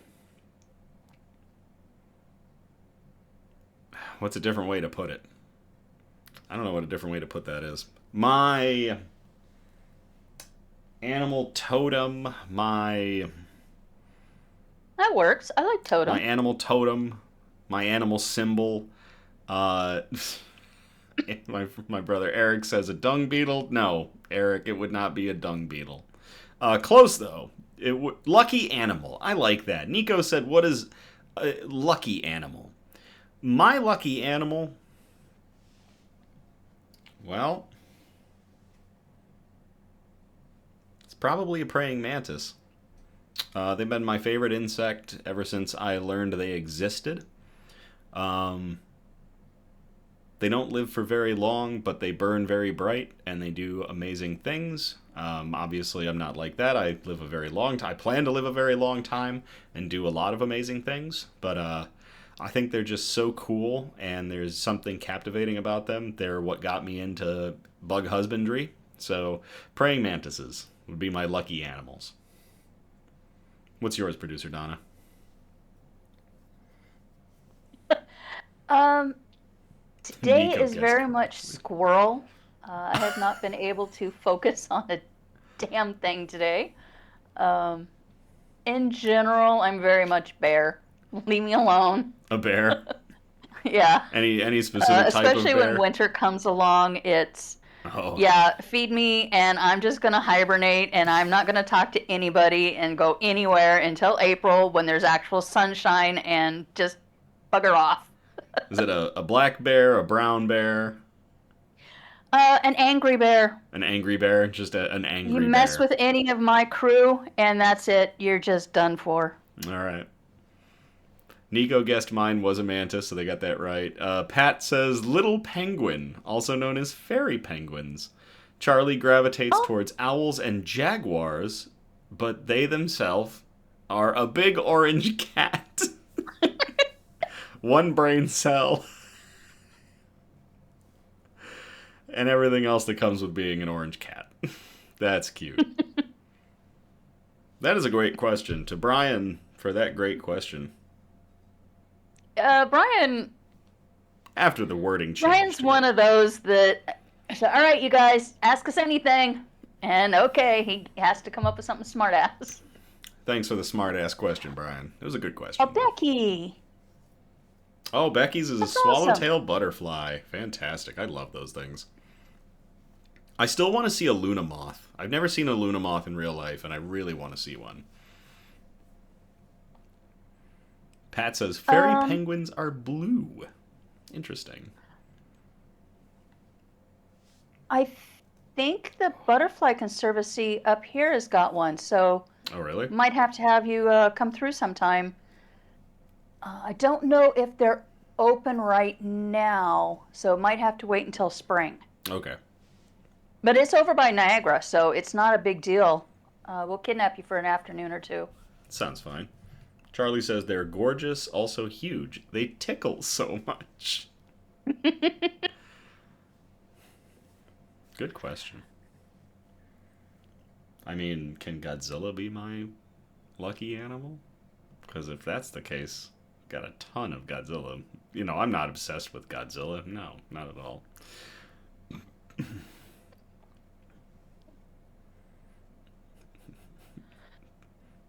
what's a different way to put it? I don't know what a different way to put that is. My animal totem,
That works. I like
my
totem.
animal totem, my animal symbol. Uh, my brother Eric says a dung beetle. No, Eric, it would not be a dung beetle. Close though. Lucky animal. I like that. Nico said, "What is a lucky animal?" My lucky animal. Well, it's probably a praying mantis. They've been my favorite insect ever since I learned they existed. Um, they don't live for very long, but they burn very bright and they do amazing things. Obviously, I'm not like that. I live a very long time. I plan to live a very long time and do a lot of amazing things. But I think they're just so cool, and there's something captivating about them. They're what got me into bug husbandry. So, praying mantises would be my lucky animals. What's yours, producer Donna?
Um, Today
Nico
is
guessed
very much
correctly.
squirrel. I have not been able to focus on a damn thing today. Um, in general, I'm very much bear. Leave me alone.
A bear?
Yeah.
Any specific type of
Especially when
bear?
winter comes along, it's,
Oh,
yeah, feed me and I'm just gonna hibernate and I'm not gonna talk to anybody and go anywhere until April when there's actual sunshine and just bugger off.
is it a black bear, a brown bear,
An angry bear.
an angry bear? Just an
You
angry
mess
bear.
with any of my crew and that's it. You're just done for.
All right. Nico guessed mine was a mantis, so they got that right. Pat says little penguin, also known as fairy penguins. Charlie gravitates
Oh,
towards owls and jaguars, but they themselves are a big orange cat. One brain cell, and everything else that comes with being an orange cat. That's cute. That is a great question. To Brian for that great question.
Brian.
After the wording
Brian's
changed
one
here.
of those that. So, all right, you guys, ask us anything, and okay, he has to come up with something smart ass.
Thanks for the smart ass question, Brian. It was a good
Oh,
question, though.
Becky,
Oh, Becky's is a
that's awesome.
swallowtail butterfly. Fantastic. I love those things. I still want to see a Luna moth. I've never seen a Luna moth in real life, and I really want to see one. Pat says fairy
Um,
penguins are blue. Interesting.
I think the Butterfly Conservancy up here has got one, so
Oh, really?
might have to have you come through sometime. I don't know if they're open right now, so might have to wait until spring.
Okay.
But it's over by Niagara, so it's not a big deal. We'll kidnap you for an afternoon or two.
Sounds fine. Charlie says they're gorgeous, also huge. They tickle so much. Good question. I mean, can Godzilla be my lucky animal? Because if that's the case, got a ton of Godzilla. I'm not obsessed with Godzilla. No, not at all.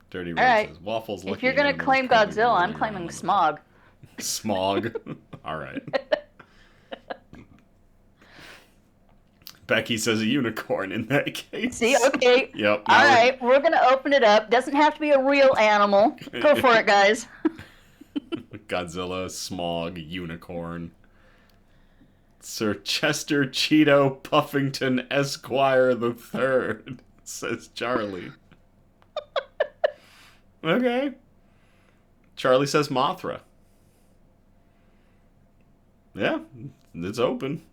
Dirty
All
Ray
right.
says Waffles'
If you're
lucky
going to
animal is
claim
currently
Godzilla, I'm
rolling around
claiming
on the bed.
Smog.
Smog. All right. Becky says a unicorn in that case.
See, okay.
Yep.
All right, we're going to open it up. Doesn't have to be a real animal. Go for it, guys.
Godzilla, Smog, unicorn. Sir Chester Cheeto Puffington Esquire the Third, says Charlie. Okay. Charlie says Mothra. Yeah, it's open.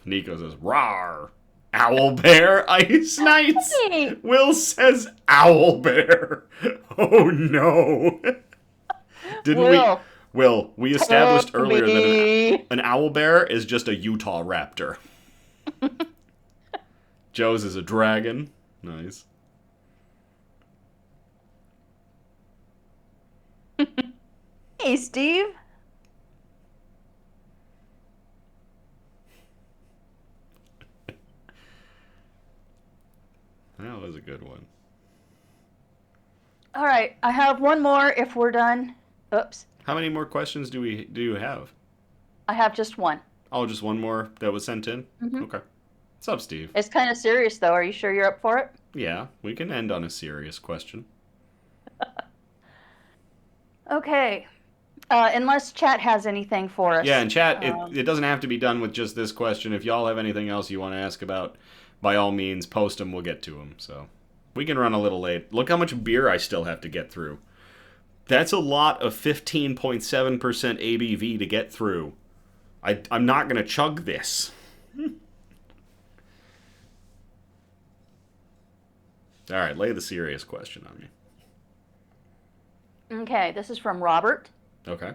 Nico says, rawr. Owl bear, ice knights.
Hey.
Will says owl bear. Oh no. Didn't we established earlier that an owl bear is just a Utah raptor. Joe's is a dragon. Nice.
Hey, Steve.
That was a good one.
All right, I have one more if we're done. Oops.
How many more questions do you have?
I have just one.
Oh, just one more that was sent in?
Mm-hmm.
Okay. What's up, Steve?
It's kind of serious, though. Are you sure you're up for it?
Yeah, we can end on a serious question.
Okay. Unless chat has anything for us.
Yeah, and chat, it doesn't have to be done with just this question. If y'all have anything else you want to ask about, by all means, post them. We'll get to them. So we can run a little late. Look how much beer I still have to get through. That's a lot of 15.7% ABV to get through. I'm not going to chug this. All right, lay the serious question on me.
Okay, this is from Robert.
Okay.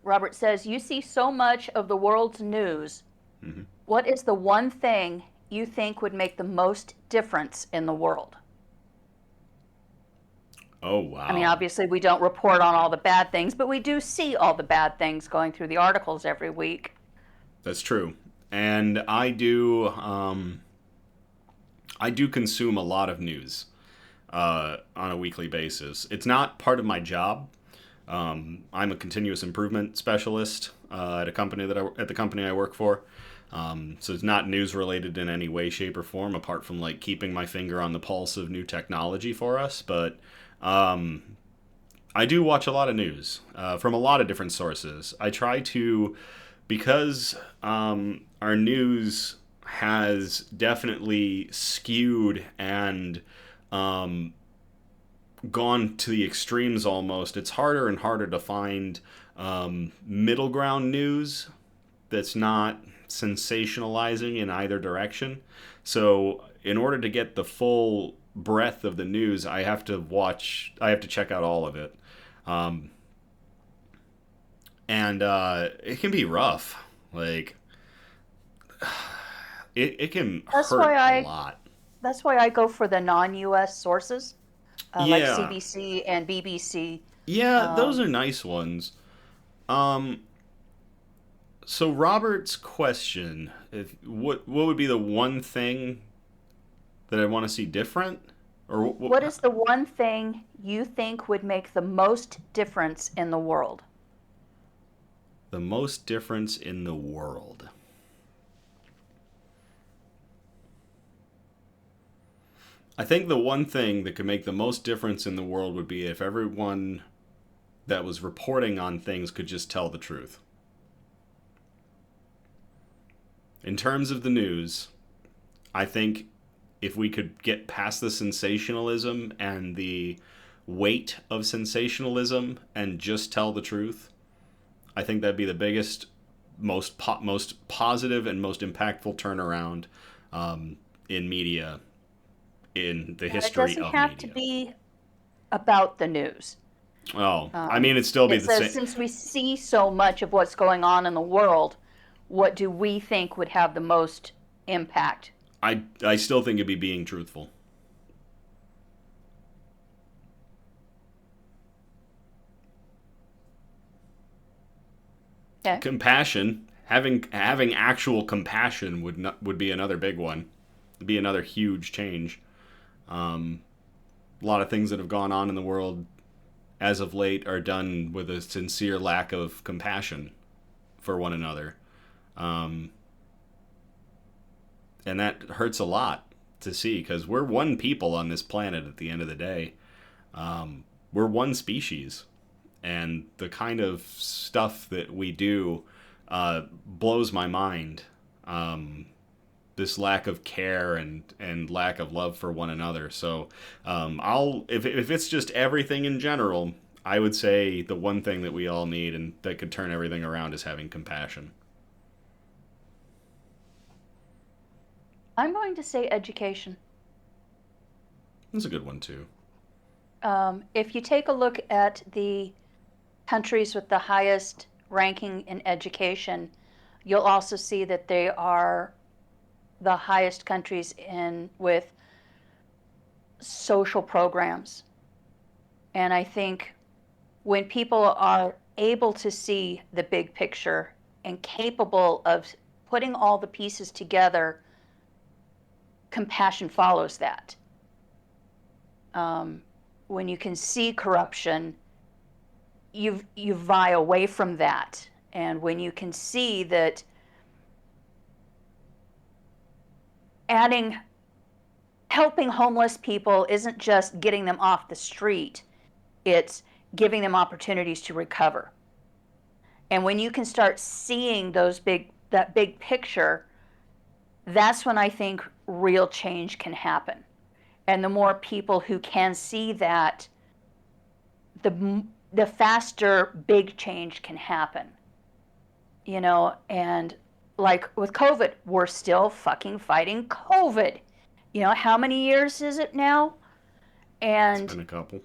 Robert says, you see so much of the world's news.
Mm-hmm.
What is the one thing you think would make the most difference in the world?
Oh, wow.
I mean, obviously, we don't report on all the bad things, but we do see all the bad things going through the articles every week.
That's true. And I do consume a lot of news on a weekly basis. It's not part of my job. I'm a continuous improvement specialist at the company I work for. So it's not news related in any way, shape, or form, apart from like keeping my finger on the pulse of new technology for us. But I do watch a lot of news from a lot of different sources. I try to, because our news has definitely skewed and gone to the extremes almost. It's harder and harder to find middle ground news that's not sensationalizing in either direction. So in order to get the full breadth of the news, I have to check out all of it. And it can be rough. Like, it can hurt a lot.
That's why I go for the non-US sources, like
Yeah.
CBC and BBC.
Yeah, those are nice ones. So Robert's question, what would be the one thing that I want to see different? Or
what is the one thing you think would make the most difference in the world?
The most difference in the world. I think the one thing that could make the most difference in the world would be if everyone that was reporting on things could just tell the truth. In terms of the news, I think if we could get past the sensationalism and the weight of sensationalism and just tell the truth, I think that'd be the biggest, most positive and most impactful turnaround in media in the history of media.
It doesn't have to be about the news.
Oh, I mean, it'd still be the same.
Since we see so much of what's going on in the world, what do we think would have the most impact?
I still think it'd be being truthful.
Okay.
Compassion, having actual compassion would be another big one. It'd be another huge change. A lot of things that have gone on in the world as of late are done with a sincere lack of compassion for one another. And that hurts a lot to see because we're one people on this planet at the end of the day. We're one species. And the kind of stuff that we do blows my mind. This lack of care and lack of love for one another. So if it's just everything in general, I would say the one thing that we all need and that could turn everything around is having compassion.
I'm going to say education.
That's a good one too.
If you take a look at the countries with the highest ranking in education, you'll also see that they are the highest countries in with social programs. And I think when people are able to see the big picture and capable of putting all the pieces together, compassion follows that. When you can see corruption, you vie away from that. And when you can see that helping homeless people isn't just getting them off the street, it's giving them opportunities to recover. And when you can start seeing that big picture, that's when I think real change can happen. And the more people who can see that, the faster big change can happen. And like with COVID, we're still fucking fighting COVID. How many years is it now? And
it's been a couple.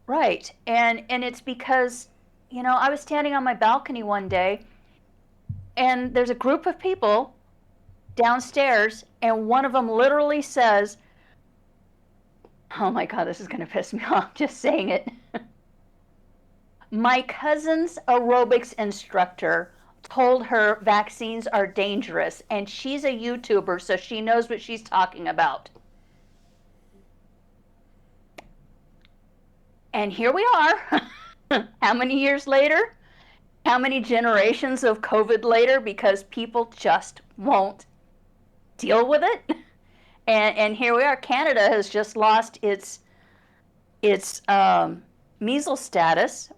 Right. And it's because, I was standing on my balcony one day and there's a group of people downstairs and one of them literally says, oh my God, this is going to piss me off just saying it. My cousin's aerobics instructor told her vaccines are dangerous, and she's a YouTuber, so she knows what she's talking about. And here we are. How many years later? How many generations of COVID later? Because people just won't deal with it. And here we are. Canada has just lost its measles status.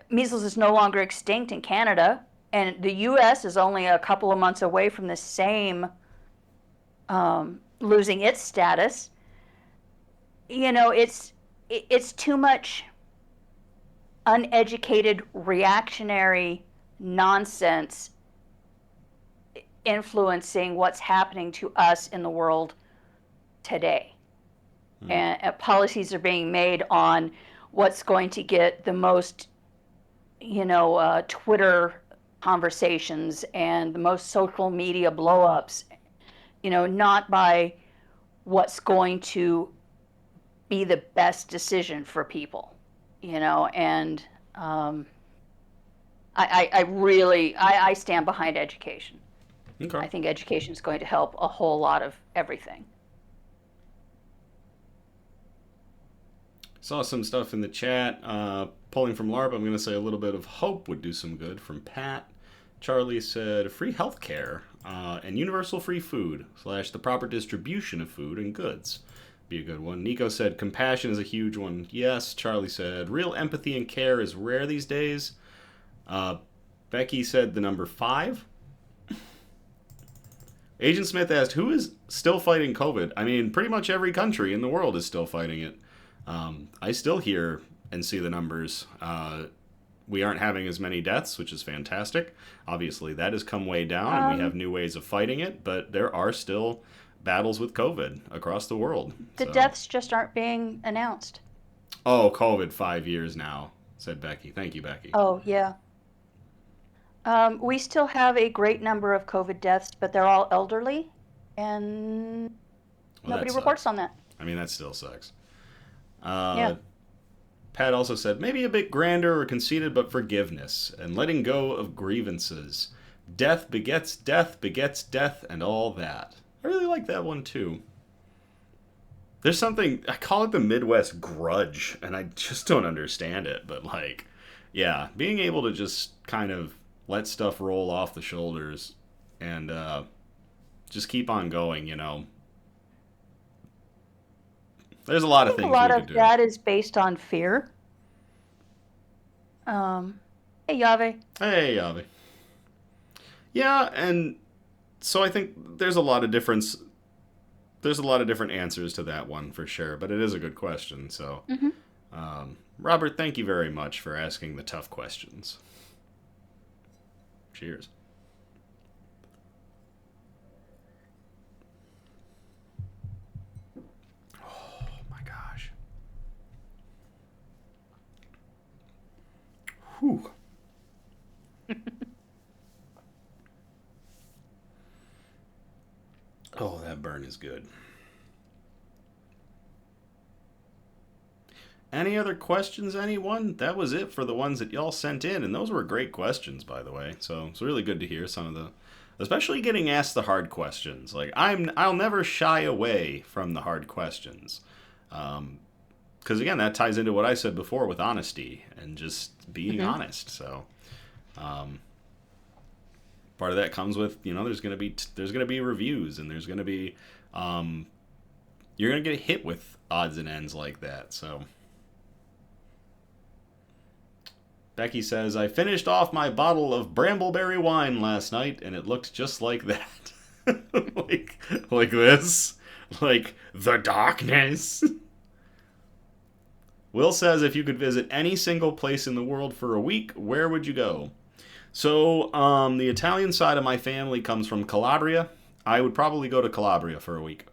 Measles is no longer extinct in Canada, and the U.S. is only a couple of months away from the same losing its status. It's too much uneducated, reactionary nonsense influencing what's happening to us in the world today. And policies are being made on what's going to get the most, Twitter conversations and the most social media blow-ups, not by what's going to be the best decision for people, and I stand behind education.
Okay.
I think education is going to help a whole lot of everything.
Saw some stuff in the chat. Pulling from LARP, I'm going to say a little bit of hope would do some good from Pat. Charlie said free healthcare and universal free food / the proper distribution of food and goods. Be a good one. Nico said compassion is a huge one. Yes. Charlie said real empathy and care is rare these days. Becky said the number 5. Agent Smith asked, who is still fighting COVID? I mean, pretty much every country in the world is still fighting it. I still hear and see the numbers. We aren't having as many deaths, which is fantastic. Obviously, that has come way down, and we have new ways of fighting it, but there are still battles with COVID across the world.
The deaths just aren't being announced.
Oh, COVID 5 years now, said Becky. Thank you, Becky.
Oh, yeah. We still have a great number of COVID deaths, but they're all elderly, and nobody reports on that.
I mean, that still sucks.
Yeah.
Pat also said, maybe a bit grander or conceited, but forgiveness and letting go of grievances. Death begets death, and all that. I really like that one, too. There's something, I call it the Midwest grudge, and I just don't understand it, but, yeah, being able to just kind of let stuff roll off the shoulders and just keep on going, There's a lot
I
of
think a
things
lot
we
of
could do.
that is based on fear. Hey, Yahweh.
Hey, Avi. Yeah, and so I think there's a lot of difference. There's a lot of different answers to that one for sure, but it is a good question. So,
Hmm.
Robert, thank you very much for asking the tough questions. Cheers. Oh my gosh. Whew. Oh, that burn is good. Any other questions, anyone? That was it for the ones that y'all sent in, and those were great questions, by the way. So it's really good to hear some of the, especially getting asked the hard questions. Like I'll never shy away from the hard questions, because again, that ties into what I said before with honesty and just being
Hmm.
honest. So um, part of that comes with there's gonna be reviews and there's gonna be you're gonna get hit with odds and ends like that. So Becky says, I finished off my bottle of brambleberry wine last night and it looked just like that. like this. Like the darkness. Will says, if you could visit any single place in the world for a week, where would you go? So, the Italian side of my family comes from Calabria. I would probably go to Calabria for a week.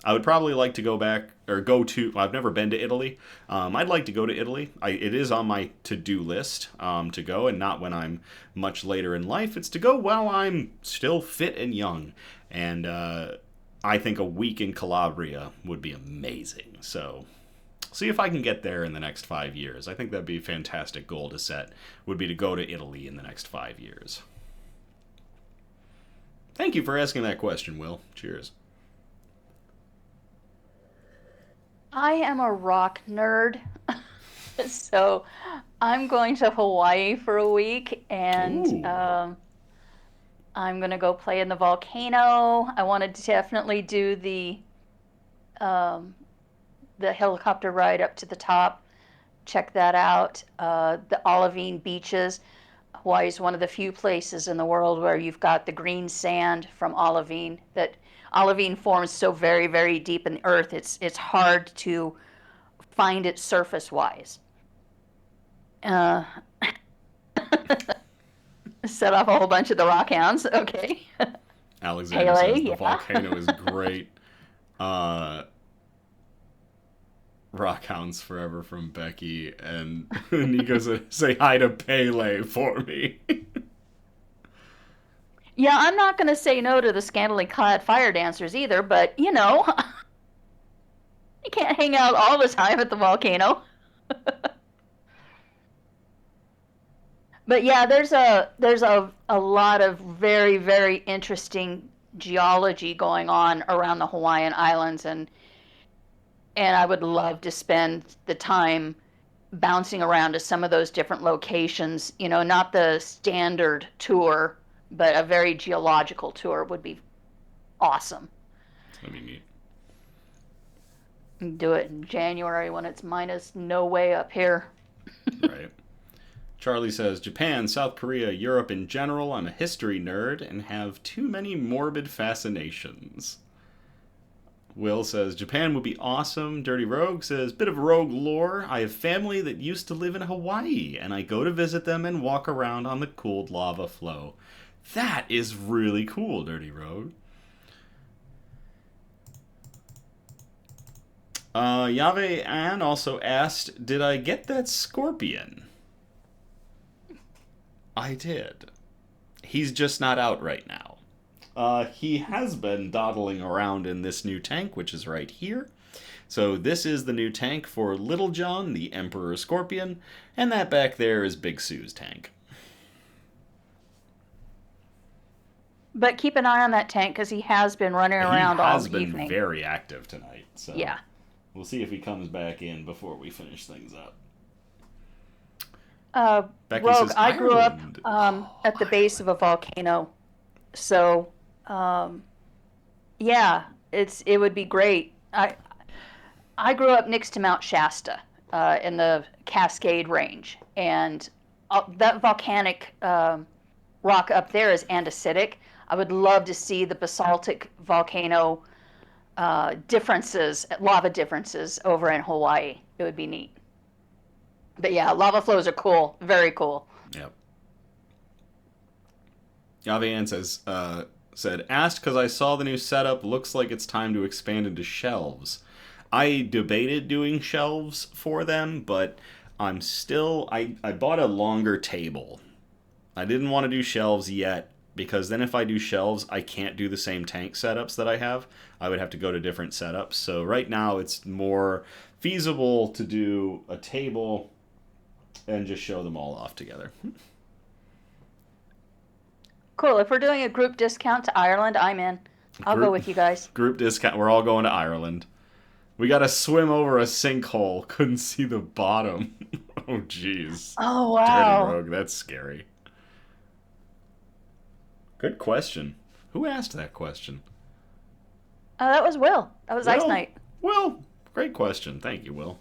I would probably like to go back or go to. I've never been to Italy. I'd like to go to Italy. It is on my to-do list to go, and not when I'm much later in life. It's to go while I'm still fit and young, and I think a week in Calabria would be amazing. So, see if I can get there in the next 5 years. I think that'd be a fantastic goal to set. Would be to go to Italy in the next 5 years. Thank you for asking that question, Will. Cheers.
I am a rock nerd, so I'm going to Hawaii for a week, and
Ooh.
I'm going to go play in the volcano. I want to definitely do um, the helicopter ride up to the top. Check that out. The Olivine beaches. Hawaii is one of the few places in the world where you've got the green sand from olivine. That olivine forms so very, very deep in the earth. It's hard to find it surface wise. Uh, Set off a whole bunch of the rock hounds. Okay.
Alexander
Pele,
says the
yeah.
volcano is great. Uh, Rockhounds forever from Becky, and Nico says, say hi to Pele for me.
Yeah, I'm not going to say no to the scantily clad fire dancers either, but you can't hang out all the time at the volcano. But yeah, there's a lot of very, very interesting geology going on around the Hawaiian Islands, and I would love to spend the time bouncing around to some of those different locations, not the standard tour, but a very geological tour would be awesome.
That'd be neat.
Do it in January when it's minus no way up here.
Right. Charlie says, Japan, South Korea, Europe in general, I'm a history nerd and have too many morbid fascinations. Will says, Japan would be awesome. Dirty Rogue says, bit of rogue lore. I have family that used to live in Hawaii, and I go to visit them and walk around on the cooled lava flow. That is really cool, Dirty Rogue. Yave Ann also asked, did I get that scorpion? I did. He's just not out right now. He has been dawdling around in this new tank, which is right here. So this is the new tank for Little John, the Emperor Scorpion, and that back there is Big Sue's tank.
But keep an eye on that tank because he has been running
He
around all
has been
evening.
very active tonight, so
Yeah.
we'll see if he comes back in before we finish things up. Becky
Rogue,
says
I grew up
Ireland. Oh,
at the base of a
Ireland.
volcano, so yeah, it would be great. I grew up next to Mount Shasta in the Cascade Range, and that volcanic rock up there is andesitic. I would love to see the basaltic volcano differences, lava differences over in Hawaii. It would be neat. But yeah, lava flows are cool, very cool.
Yep. Yavian said, asked because I saw the new setup. Looks like it's time to expand into shelves. I debated doing shelves for them, but I bought a longer table. I didn't want to do shelves yet because then if I do shelves, I can't do the same tank setups that I have. I would have to go to different setups. So right now it's more feasible to do a table and just show them all off together.
Cool. If we're doing a group discount to Ireland, I'm in. I'll go
Group
with you guys.
group discount. We're all going to Ireland. We got to swim over a sinkhole. Couldn't see the bottom. Oh, jeez.
Oh,
Dirty
wow.
Rogue. That's scary. Good question. Who asked that question?
That was Will. That was Ice
Will?
Knight.
Will. Great question. Thank you, Will.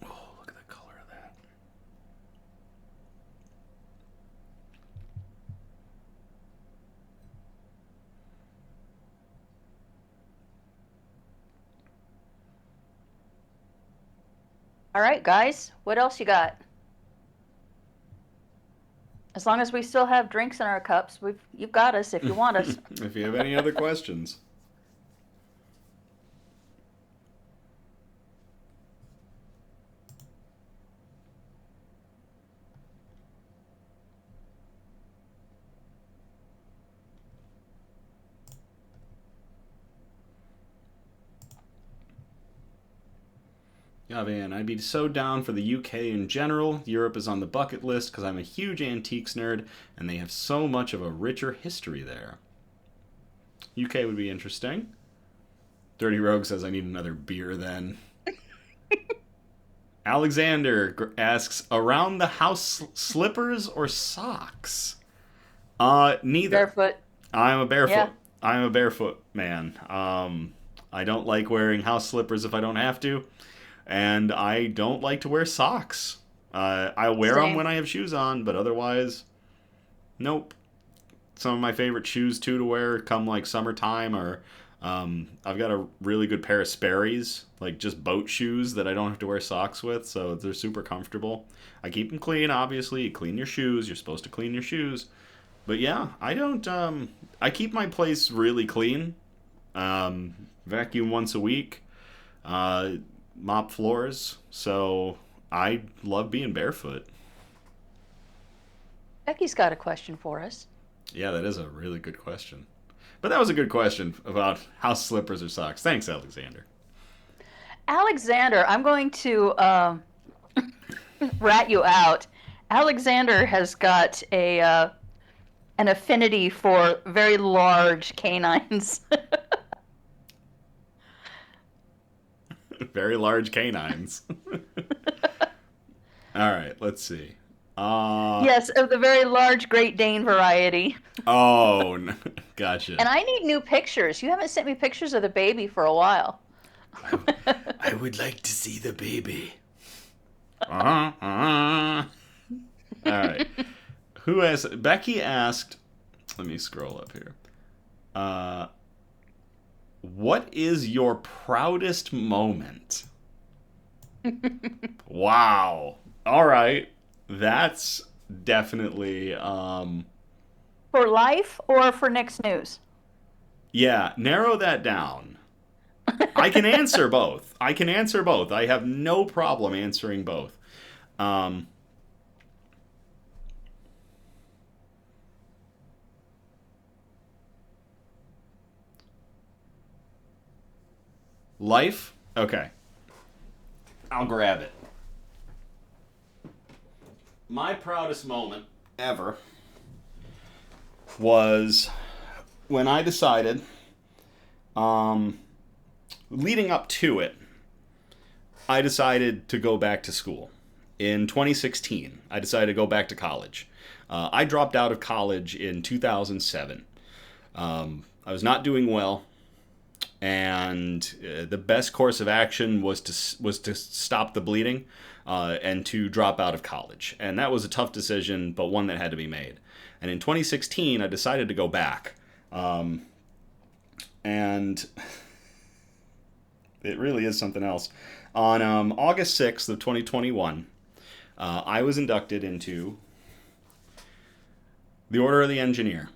Oh, look at the color of that.
All right, guys. What else you got? As long as we still have drinks in our cups, you've got us if you want us.
If you have any other questions. Yeah, man, I'd be so down for the UK in general. Europe is on the bucket list because I'm a huge antiques nerd and they have so much of a richer history there. UK would be interesting. Dirty Rogue says I need another beer then. Alexander asks, around the house slippers or socks? Neither.
Barefoot.
I'm a barefoot.
Yeah.
I'm a barefoot man. I don't like wearing house slippers if I don't have to, and I don't like to wear socks. I wear them
Same.
when I have shoes on, but otherwise, nope. Some of my favorite shoes too to wear come like summertime, or I've got a really good pair of Sperry's, like just boat shoes that I don't have to wear socks with, so they're super comfortable. I keep them clean, obviously. You clean your shoes. You're supposed to clean your shoes. But yeah, I don't. I keep my place really clean. Vacuum once a week. Mop floors. So I love being barefoot.
Becky's got a question for us.
Yeah, that is a really good question. But that was a good question about house slippers or socks. Thanks, Alexander.
Alexander, I'm going to rat you out. Alexander has got an affinity for very large canines.
Very large canines. All right, let's see.
Yes, of the very large Great Dane variety.
Oh, gotcha.
And I need new pictures. You haven't sent me pictures of the baby for a while.
I would like to see the baby. All right. Who has Becky asked? Let me scroll up here. What is your proudest moment? Wow. All right. That's definitely
For life or for next news?
yeah, narrow that down. I can answer both. I can answer both. I have no problem answering both. Um Life? Okay. I'll grab it. My proudest moment ever was when I decided leading up to it, I decided to go back to school. In 2016, I decided to go back to college. I dropped out of college in 2007. I was not doing well, and the best course of action was to stop the bleeding and to drop out of college. And that was a tough decision, but one that had to be made. And in 2016, I decided to go back. And it really is something else. On August 6th of 2021, I was inducted into the Order of the Engineer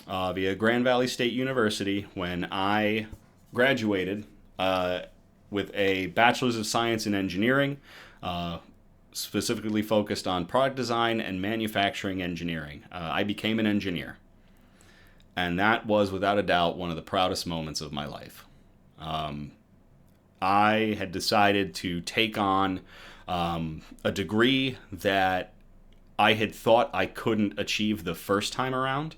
via Grand Valley State University when I graduated with a Bachelor's of Science in Engineering, specifically focused on product design and manufacturing engineering. I became an engineer. And that was, without a doubt, one of the proudest moments of my life. I had decided to take on a degree that I had thought I couldn't achieve the first time around.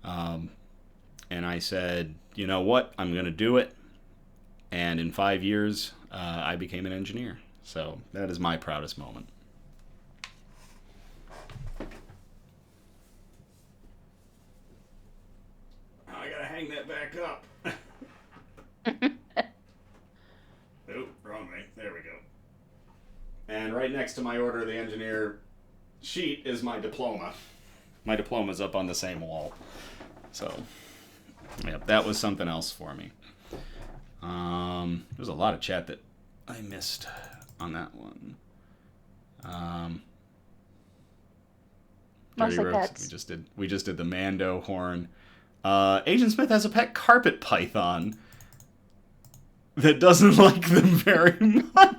And I said, you know what, I'm going to do it. And in 5 years, I became an engineer. So that is my proudest moment. I got to hang that back up. Oh, wrong way. There we go. And right next to my Order of the Engineer sheet is my diploma. My diploma's up on the same wall. So, yep, that was something else for me. There's a lot of chat that I missed on that one.
Mostly
Dirty Rooks,
pets.
we just did the Mando horn. Agent Smith has a pet carpet python that doesn't like them very much.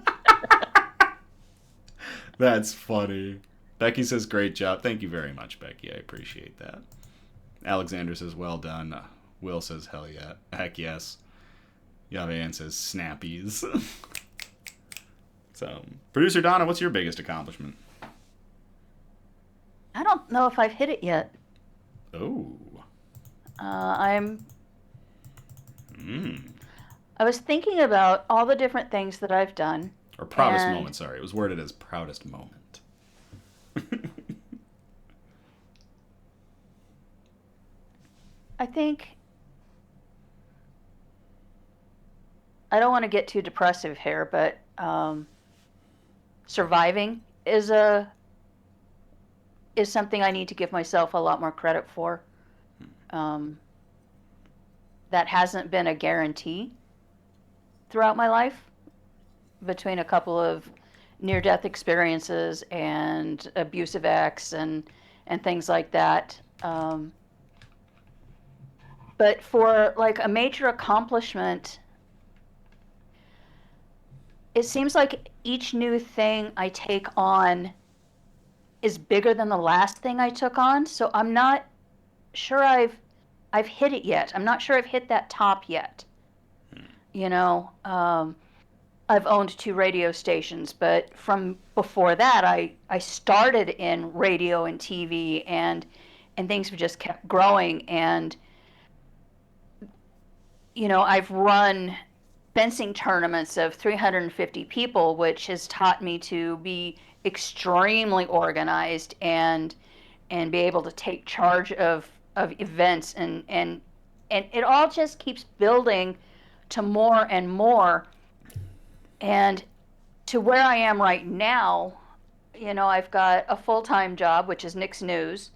That's funny. Becky says, great job. Thank you very much, Becky. I appreciate that. Alexander says, well done. Will says, hell yeah. Heck yes. Yavan says, snappies. So, producer Donna, what's your biggest accomplishment?
I don't know if I've hit it yet.
Oh.
I was thinking about all the different things that I've done.
Or proudest moment, sorry. It was worded as proudest moment.
I think I don't want to get too depressive here, but surviving is something I need to give myself a lot more credit for. That hasn't been a guarantee throughout my life, between a couple of near-death experiences and abusive acts and things like that. But for like a major accomplishment, it seems like each new thing I take on is bigger than the last thing I took on. So I'm not sure I've hit it yet. I'm not sure I've hit that top yet. You know, I've owned 2 radio stations, but from before that, I started in radio and TV, and things have just kept growing. And you know, I've run fencing tournaments of 350 people, which has taught me to be extremely organized and be able to take charge of events, and it all just keeps building to more and more. And to where I am right now, you know, I've got a full-time job, which is Nick's News,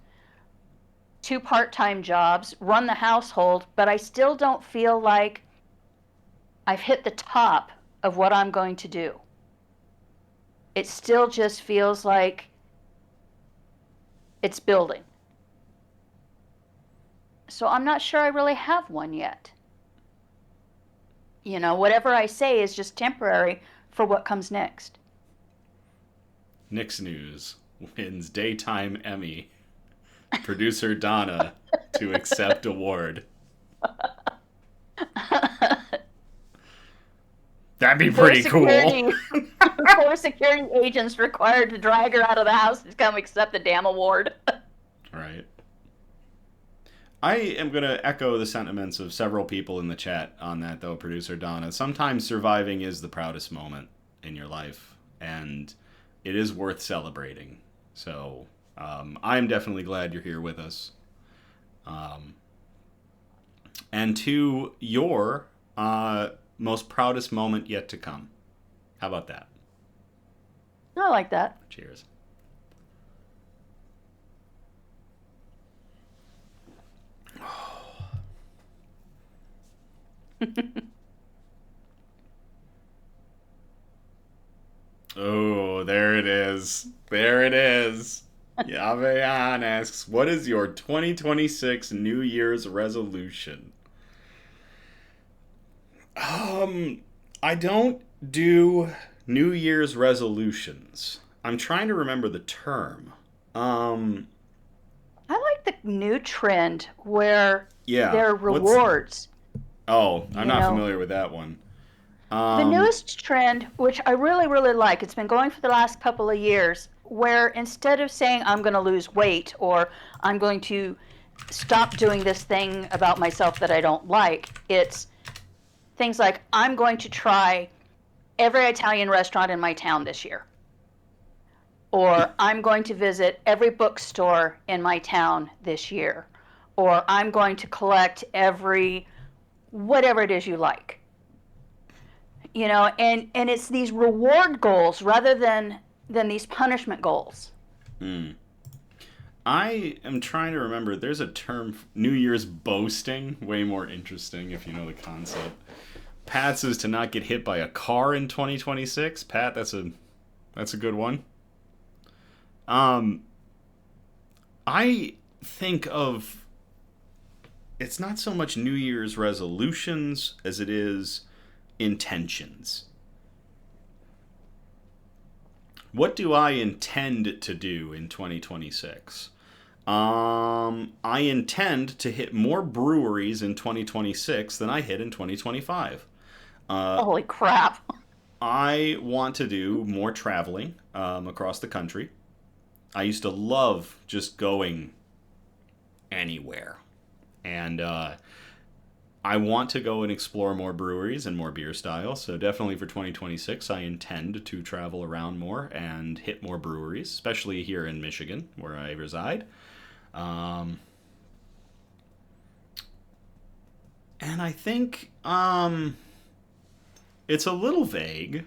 2 part-time jobs, run the household, but I still don't feel like I've hit the top of what I'm going to do. It still just feels like it's building. So I'm not sure I really have one yet. You know, whatever I say is just temporary for what comes next.
Nick's News wins Daytime Emmy. Producer Donna to accept award. That'd be pretty cool.
4 security agents required to drag her out of the house to come accept the damn award.
Right. I am going to echo the sentiments of several people in the chat on that, though, producer Donna. Sometimes surviving is the proudest moment in your life, and it is worth celebrating. So I'm definitely glad you're here with us. And to your most proudest moment yet to come. How about that?
I like that.
Cheers. Oh, there it is. There it is. Yaveyan asks, what is your 2026 New Year's resolution? I don't do New Year's resolutions. I'm trying to remember the term. Um,
I like the new trend where
yeah.
there are
What's?
rewards.
Oh, I'm
You
not
know,
familiar with that one.
the
Um,
newest trend, which I really, really like, it's been going for the last couple of years, where instead of saying I'm going to lose weight or I'm going to stop doing this thing about myself that I don't like, it's things like I'm going to try every Italian restaurant in my town this year. Or I'm going to visit every bookstore in my town this year. Or I'm going to collect every whatever it is you like. And it's these reward goals rather than these punishment goals.
hmm. I am trying to remember. There's a term, New Year's boasting, way more interesting if you know the concept. Pat's is to not get hit by a car in 2026. Pat, that's a good one. Um, I think of it's not so much New Year's resolutions as it is intentions. What do I intend to do in 2026? I intend to hit more breweries in 2026 than I hit in 2025. Uh,
Holy crap.
I want to do more traveling across the country. I used to love just going anywhere. And I want to go and explore more breweries and more beer styles. So definitely for 2026, I intend to travel around more and hit more breweries, especially here in Michigan, where I reside. Um, and I think it's a little vague.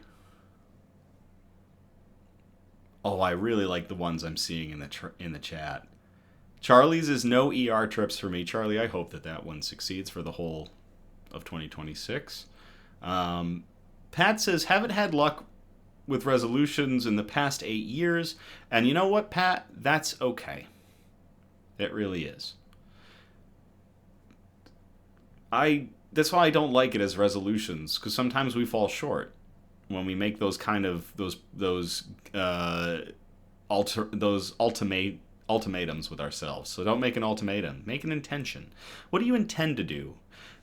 Oh, I really like the ones I'm seeing in the chat. Charlie's is no ER trips for me. Charlie, I hope that one succeeds for the whole of 2026. Um, Pat says, haven't had luck with resolutions in the past 8 years. And you know what, Pat? That's okay. It really is. That's why I don't like it as resolutions, because sometimes we fall short when we make those kind of those ultimatums with ourselves. So don't make an ultimatum. Make an intention. What do you intend to do?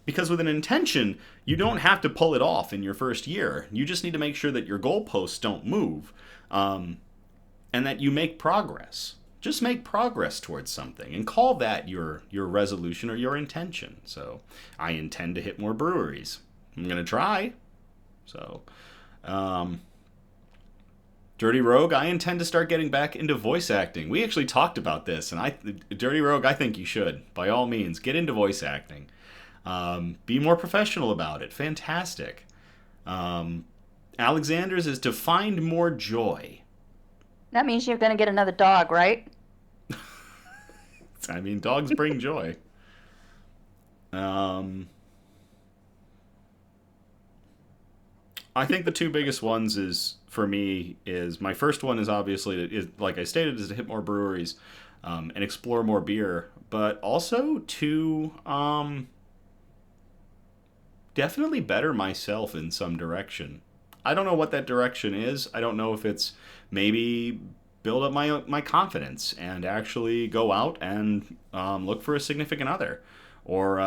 Because with an intention, you don't have to pull it off in your first year. You just need to make sure that your goalposts don't move, and that you make progress. Just make progress towards something and call that your resolution or your intention. So I intend to hit more breweries. I'm going to try. So, Dirty Rogue, I intend to start getting back into voice acting. We actually talked about this, and Dirty Rogue, I think you should. By all means, get into voice acting. Be more professional about it. Fantastic. Alexander's is to find more joy.
That means you're going to get another dog, right?
I mean, dogs bring joy. I think the two biggest ones for me is my first one is obviously like I stated, is to hit more breweries and explore more beer, but also to definitely better myself in some direction. I don't know what that direction is. I don't know if it's maybe build up my confidence and actually go out and look for a significant other, or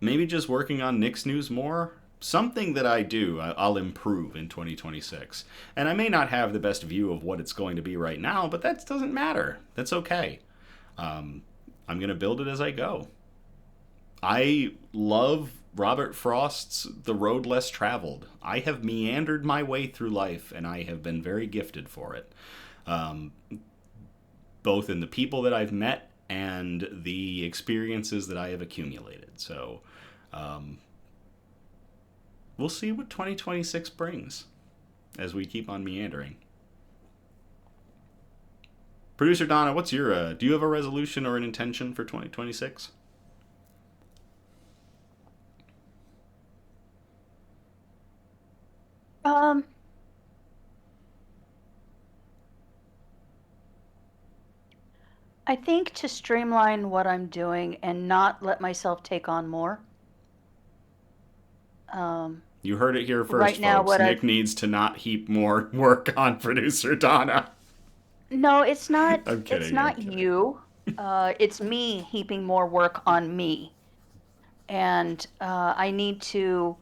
maybe just working on Nick's news more. Something that I do, I'll improve in 2026. And I may not have the best view of what it's going to be right now, but that doesn't matter. That's okay. I'm going to build it as I go. I love Robert Frost's The Road Less Traveled. I have meandered my way through life, and I have been very gifted for it. Both in the people that I've met and the experiences that I have accumulated. So, we'll see what 2026 brings as we keep on meandering. Producer Donna, what's your, do you have a resolution or an intention for 2026?
I think to streamline what I'm doing and not let myself take on more.
You heard it here first,
Right now,
folks. Nick needs to not heap more work on producer Donna.
No, it's not.
I'm kidding.
It's not you. It's me heaping more work on me, and I need to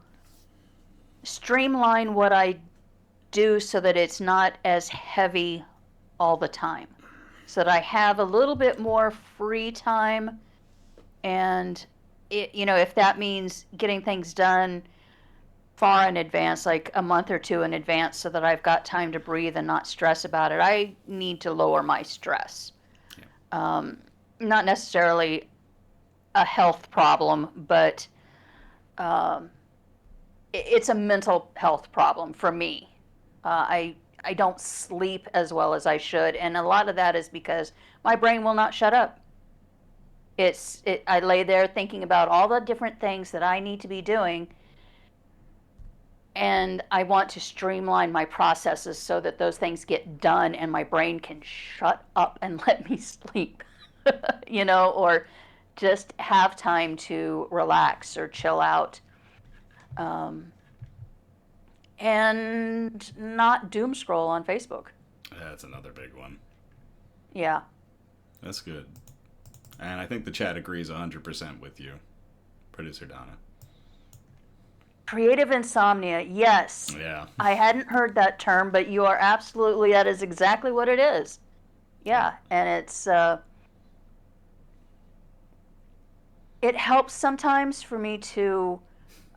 streamline what I do so that it's not as heavy all the time, so that I have a little bit more free time, and if that means getting things done far in advance, like a month or two in advance, so that I've got time to breathe and not stress about it. I need to lower my stress. Yeah. Not necessarily a health problem, but it's a mental health problem for me. I don't sleep as well as I should, and a lot of that is because my brain will not shut up. I lay there thinking about all the different things that I need to be doing, and I want to streamline my processes so that those things get done and my brain can shut up and let me sleep, or just have time to relax or chill out, and not doom scroll on Facebook.
That's another big one.
Yeah.
That's good. And I think the chat agrees 100% with you, producer Donna.
Creative insomnia, yes.
Yeah.
I hadn't heard that term, but you are absolutely, that is exactly what it is. Yeah, and it helps sometimes for me to,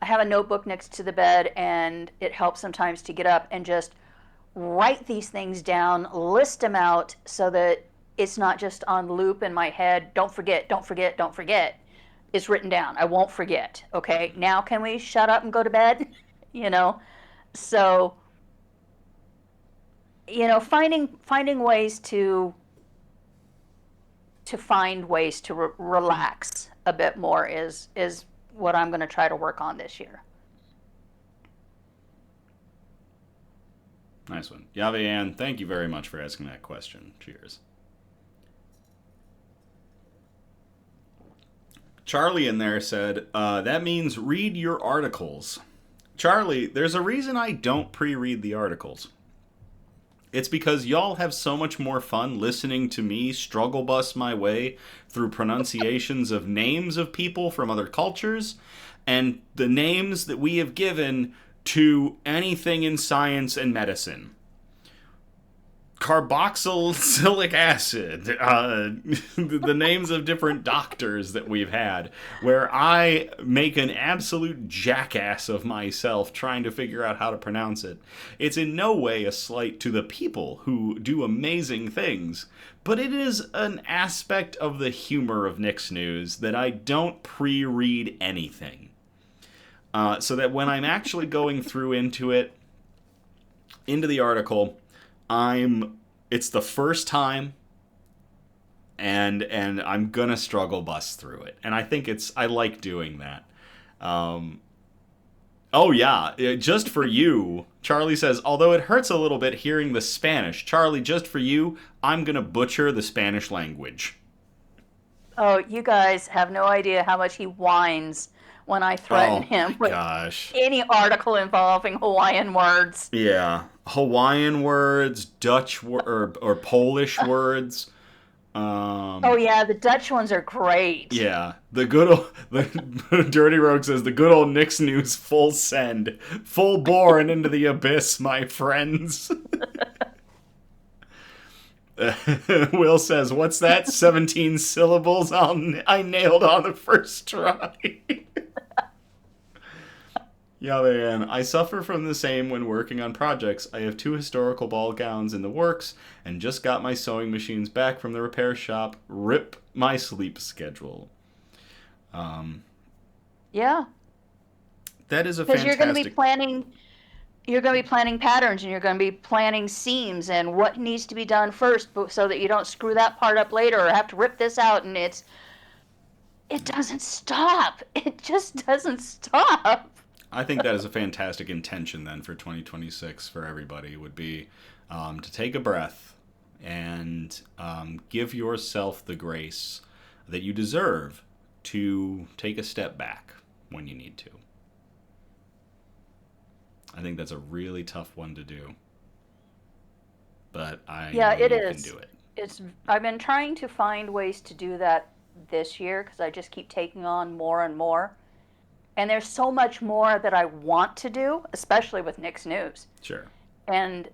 I have a notebook next to the bed, and it helps sometimes to get up and just write these things down, list them out so that it's not just on loop in my head. Don't forget, don't forget, don't forget. It's written down. I won't forget. Okay, now can we shut up and go to bed? So, finding ways to find ways to relax a bit more is what I'm going to try to work on this year.
Nice one. Yave Ann, thank you very much for asking that question. Cheers. Charlie in there said, that means read your articles. Charlie, there's a reason I don't pre-read the articles. It's because y'all have so much more fun listening to me struggle bus my way through pronunciations of names of people from other cultures and the names that we have given to anything in science and medicine. Carboxylic acid, the names of different doctors that we've had, where I make an absolute jackass of myself trying to figure out how to pronounce it. It's in no way a slight to the people who do amazing things, but it is an aspect of the humor of Nick's News that I don't pre-read anything. So that when I'm actually going through into the article, it's the first time, and I'm gonna struggle bust through it, and I think I like doing that. Oh yeah, just for you, Charlie says, although it hurts a little bit hearing the Spanish, Charlie, just for you, I'm gonna butcher the Spanish language.
Oh, you guys have no idea how much he whines when I threaten him with any article involving Hawaiian words.
Yeah, Hawaiian words, Dutch or Polish words.
Oh yeah, the Dutch ones are great.
Yeah, the Dirty Rogue says the good old Nick's News full send, full bore and into the abyss, my friends. Will says, "What's that? 17 syllables? I nailed on the first try." Yeah, man. I suffer from the same when working on projects. I have 2 historical ball gowns in the works and just got my sewing machines back from the repair shop. Rip my sleep schedule.
Yeah,
That is a
because
fantastic...
you're going to be planning patterns, and you're going to be planning seams and what needs to be done first, so that you don't screw that part up later or have to rip this out. And it doesn't stop. It just doesn't stop.
I think that is a fantastic intention then for 2026 for everybody would be to take a breath and give yourself the grace that you deserve to take a step back when you need to. I think that's a really tough one to do, but I
Yeah,
know
it
you can
is.
do it.
I've been trying to find ways to do that this year, because I just keep taking on more and more. And there's so much more that I want to do, especially with Nick's News.
Sure.
And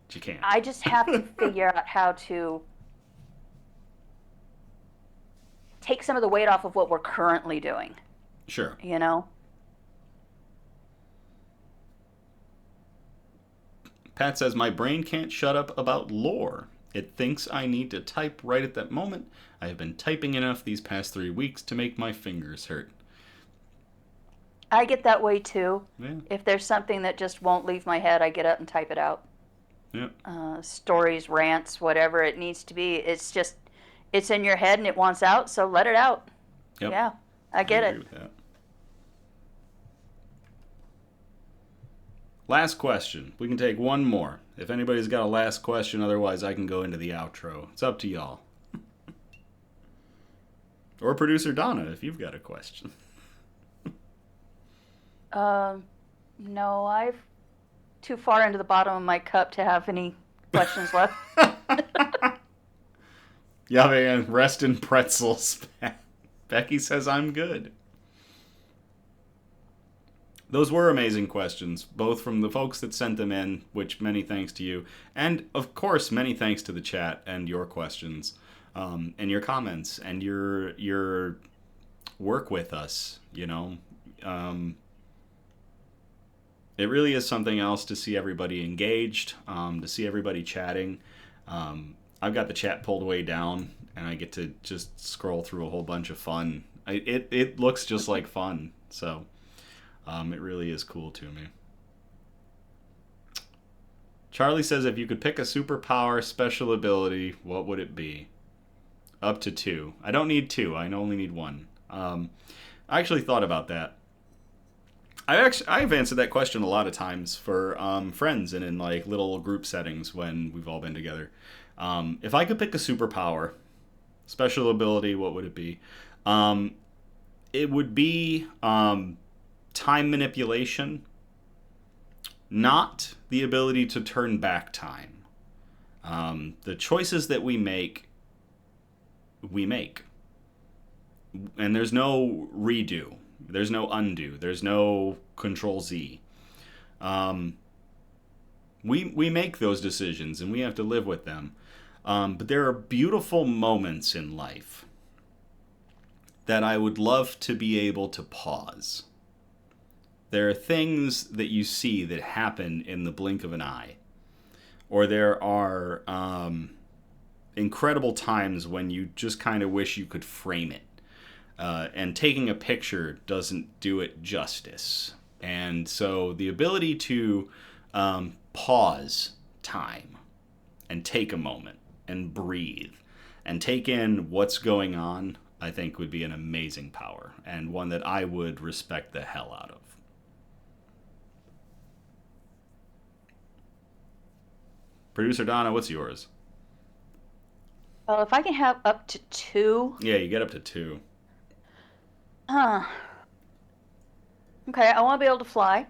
But you can't.
I just have to figure out how to take some of the weight off of what we're currently doing,
Sure.
you know?
Pat says, my brain can't shut up about lore. It thinks I need to type right at that moment. I have been typing enough these past 3 weeks to make my fingers hurt.
I get that way too.
Yeah.
If there's something that just won't leave my head, I get up and type it out.
Yeah.
Stories, rants, whatever it needs to be. It's in your head and it wants out, so let it out.
Yep.
Yeah, I get
agree
it.
with that. Last question. We can take one more. If anybody's got a last question, otherwise I can go into the outro. It's up to y'all. Or producer Donna, if you've got a question.
No, I've too far into the bottom of my cup to have any questions left.
Yeah, man, rest in pretzels. Becky says I'm good. Those were amazing questions, both from the folks that sent them in, which many thanks to you, and of course many thanks to the chat and your questions, and your comments and your work with us. You know, it really is something else to see everybody engaged, to see everybody chatting. I've got the chat pulled way down, and I get to just scroll through a whole bunch of fun. It looks just like fun, so. It really is cool to me. Charlie says, if you could pick a superpower special ability, what would it be? Up to 2. I don't need 2. I only need 1. I actually thought about that. I've answered that question a lot of times for friends and in like little group settings when we've all been together. If I could pick a superpower, special ability, what would it be? It would be time manipulation, not the ability to turn back time. The choices that we make. And there's no redo. There's no undo. There's no Control Z. We make those decisions and we have to live with them. But there are beautiful moments in life that I would love to be able to pause. There are things that you see that happen in the blink of an eye. Or there are incredible times when you just kind of wish you could frame it. And taking a picture doesn't do it justice. And so the ability to pause time and take a moment and breathe and take in what's going on, I think would be an amazing power and one that I would respect the hell out of. Producer Donna, what's yours?
Well, if I can have up to 2.
Yeah, you get up to 2.
Okay, I want to be able to fly.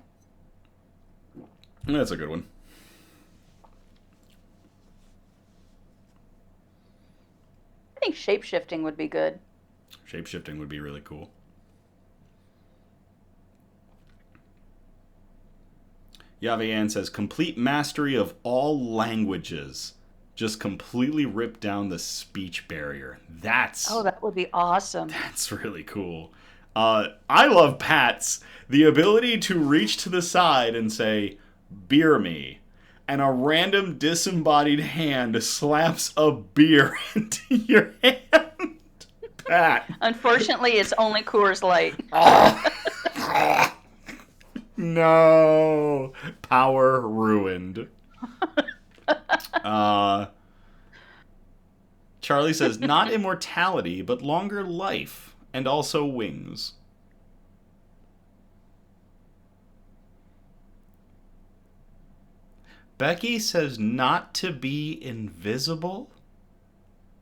That's a good one.
I think shape-shifting would be good.
Shape-shifting would be really cool. Yavian says, complete mastery of all languages. just completely rip down the speech barrier.
Oh, that would be awesome.
That's really cool. I love Pat's. The ability to reach to the side and say, beer me. And a random disembodied hand slaps a beer into your hand. Pat.
Unfortunately, it's only Coors Light.
No. Power ruined. Charlie says, not immortality, but longer life. And also wings. Becky says not to be invisible.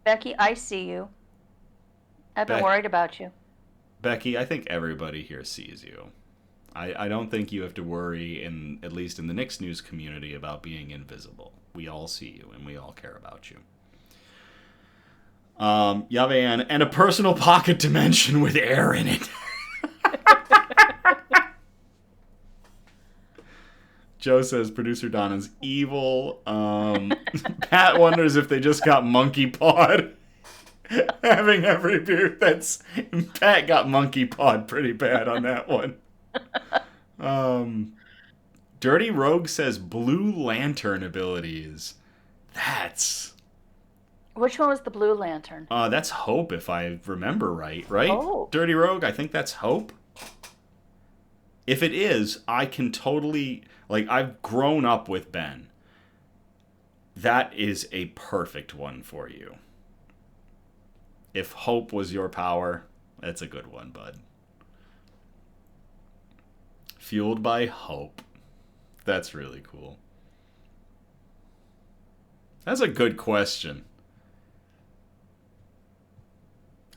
Becky, I see you. I've been worried about you.
Becky, I think everybody here sees you. I don't think you have to worry, at least in the Knicks news community, about being invisible. We all see you, and we all care about you. Yavean, and a personal pocket dimension with air in it. Joe says producer Donna's evil. Pat wonders if they just got monkey pawed. Having every beer that's... Pat got monkey pawed pretty bad on that one. Dirty Rogue says Blue Lantern abilities. That's...
Which one was the Blue Lantern?
That's Hope, if I remember right?
Oh.
Dirty Rogue, I think that's Hope. If it is, I can totally... Like, I've grown up with Ben. That is a perfect one for you. If Hope was your power, that's a good one, bud. Fueled by Hope. That's really cool. That's a good question.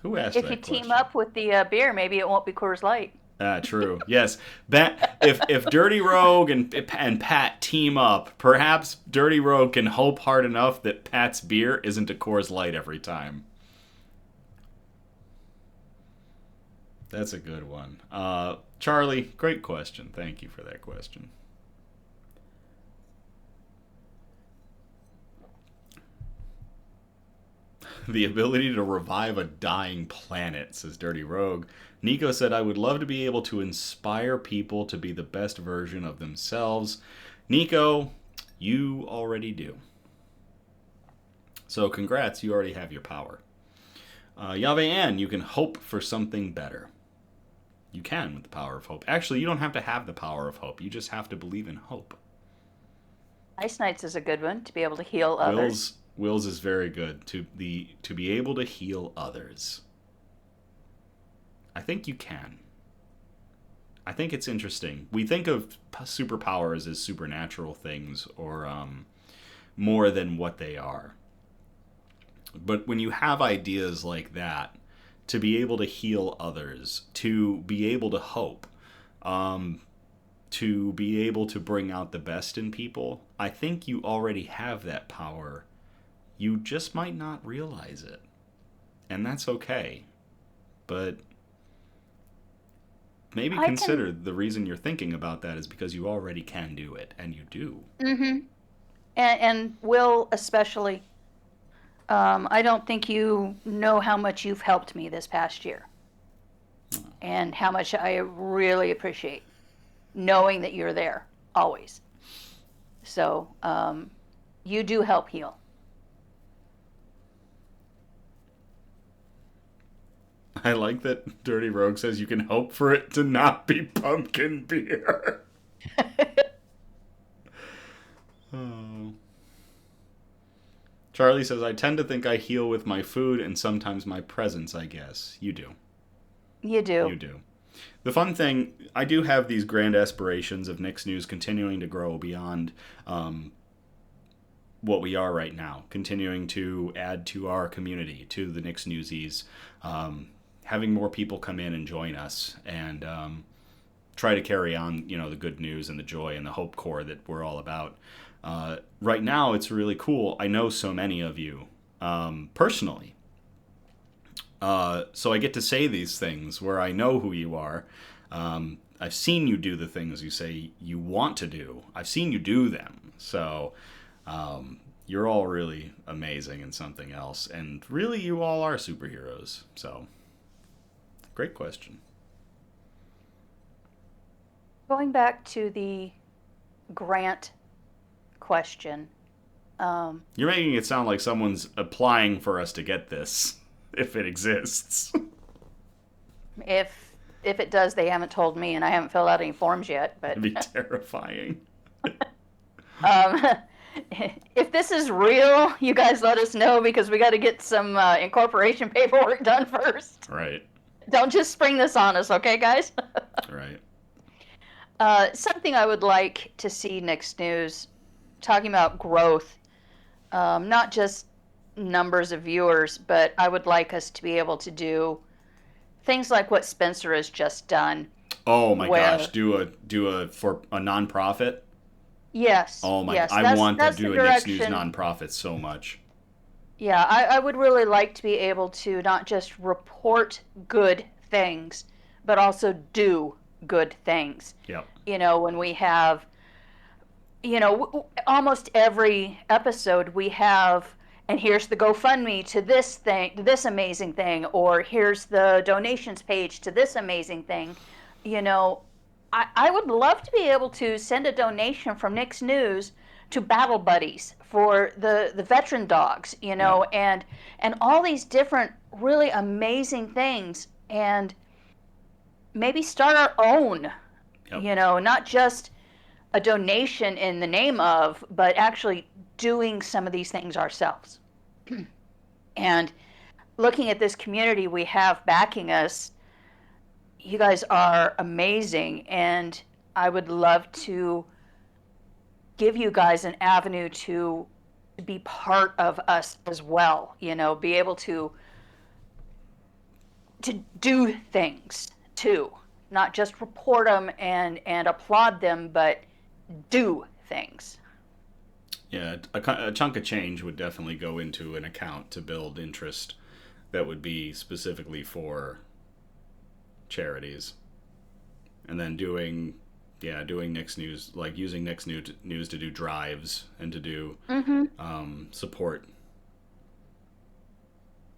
Who asked that question?
If you team up with the beer, maybe it won't be Coors Light.
True. Yes. If Dirty Rogue and Pat team up, perhaps Dirty Rogue can hope hard enough that Pat's beer isn't a Coors Light every time. That's a good one. Charlie, great question. Thank you for that question. The ability to revive a dying planet, says Dirty Rogue. Nico said, I would love to be able to inspire people to be the best version of themselves. Nico, you already do. So congrats, you already have your power. Yavean, you can hope for something better. You can with the power of hope. Actually, you don't have to have the power of hope. You just have to believe in hope.
Ice Knights is a good one, to be able to heal others.
Will's is very good. To be able to heal others. I think you can. I think it's interesting. We think of superpowers as supernatural things or more than what they are. But when you have ideas like that, to be able to heal others, to be able to hope, to be able to bring out the best in people, I think you already have that power. You just might not realize it. And that's okay. But maybe consider the reason you're thinking about that is because you already can do it, and you do.
Mm-hmm. And Will especially. I don't think you know how much you've helped me this past year. And how much I really appreciate knowing that you're there, always. So, you do help heal.
I like that Dirty Rogue says you can hope for it to not be pumpkin beer. Oh. Charlie says, I tend to think I heal with my food and sometimes my presence, I guess. You do.
You do.
You do. The fun thing, I do have these grand aspirations of Knicks News continuing to grow beyond what we are right now, continuing to add to our community, to the Knicks Newsies, having more people come in and join us, and try to carry on, the good news and the joy and the hope core that we're all about. Right now, it's really cool. I know so many of you personally. So I get to say these things where I know who you are. I've seen you do the things you say you want to do. I've seen you do them. So You're all really amazing in something else, and really you all are superheroes. So, great question.
Going back to the grant question,
You're making it sound like someone's applying for us to get this, if it exists.
if it does, they haven't told me, and I haven't filled out any forms yet. But
It'd be terrifying.
um, if this is real, you guys let us know because we got to get some incorporation paperwork done first.
Right.
Don't just spring this on us, okay, guys?
Right.
Something I would like to see next news, talking about growth, not just numbers of viewers, but I would like us to be able to do things like what Spencer has just done.
Oh my gosh, do a for a nonprofit?
Yes.
Oh my,
yes,
I want to
that's
do
the
a Next News
direction.
nonprofit so much.
Yeah, I would really like to be able to not just report good things, but also do good things.
Yep.
When we have, almost every episode we have, and here's the GoFundMe to this thing, to this amazing thing, or here's the donations page to this amazing thing. I would love to be able to send a donation from Nick's News to Battle Buddies for the veteran dogs,
Yep.
and all these different really amazing things, and maybe start our own,
Yep.
not just a donation in the name of, but actually doing some of these things ourselves. And looking at this community we have backing us, you guys are amazing, and I would love to give you guys an avenue to be part of us as well, be able to do things too, not just report them and applaud them, but do things.
Yeah, a chunk of change would definitely go into an account to build interest that would be specifically for charities. And then doing Nick's News, like using Nick's News to do drives and to do support.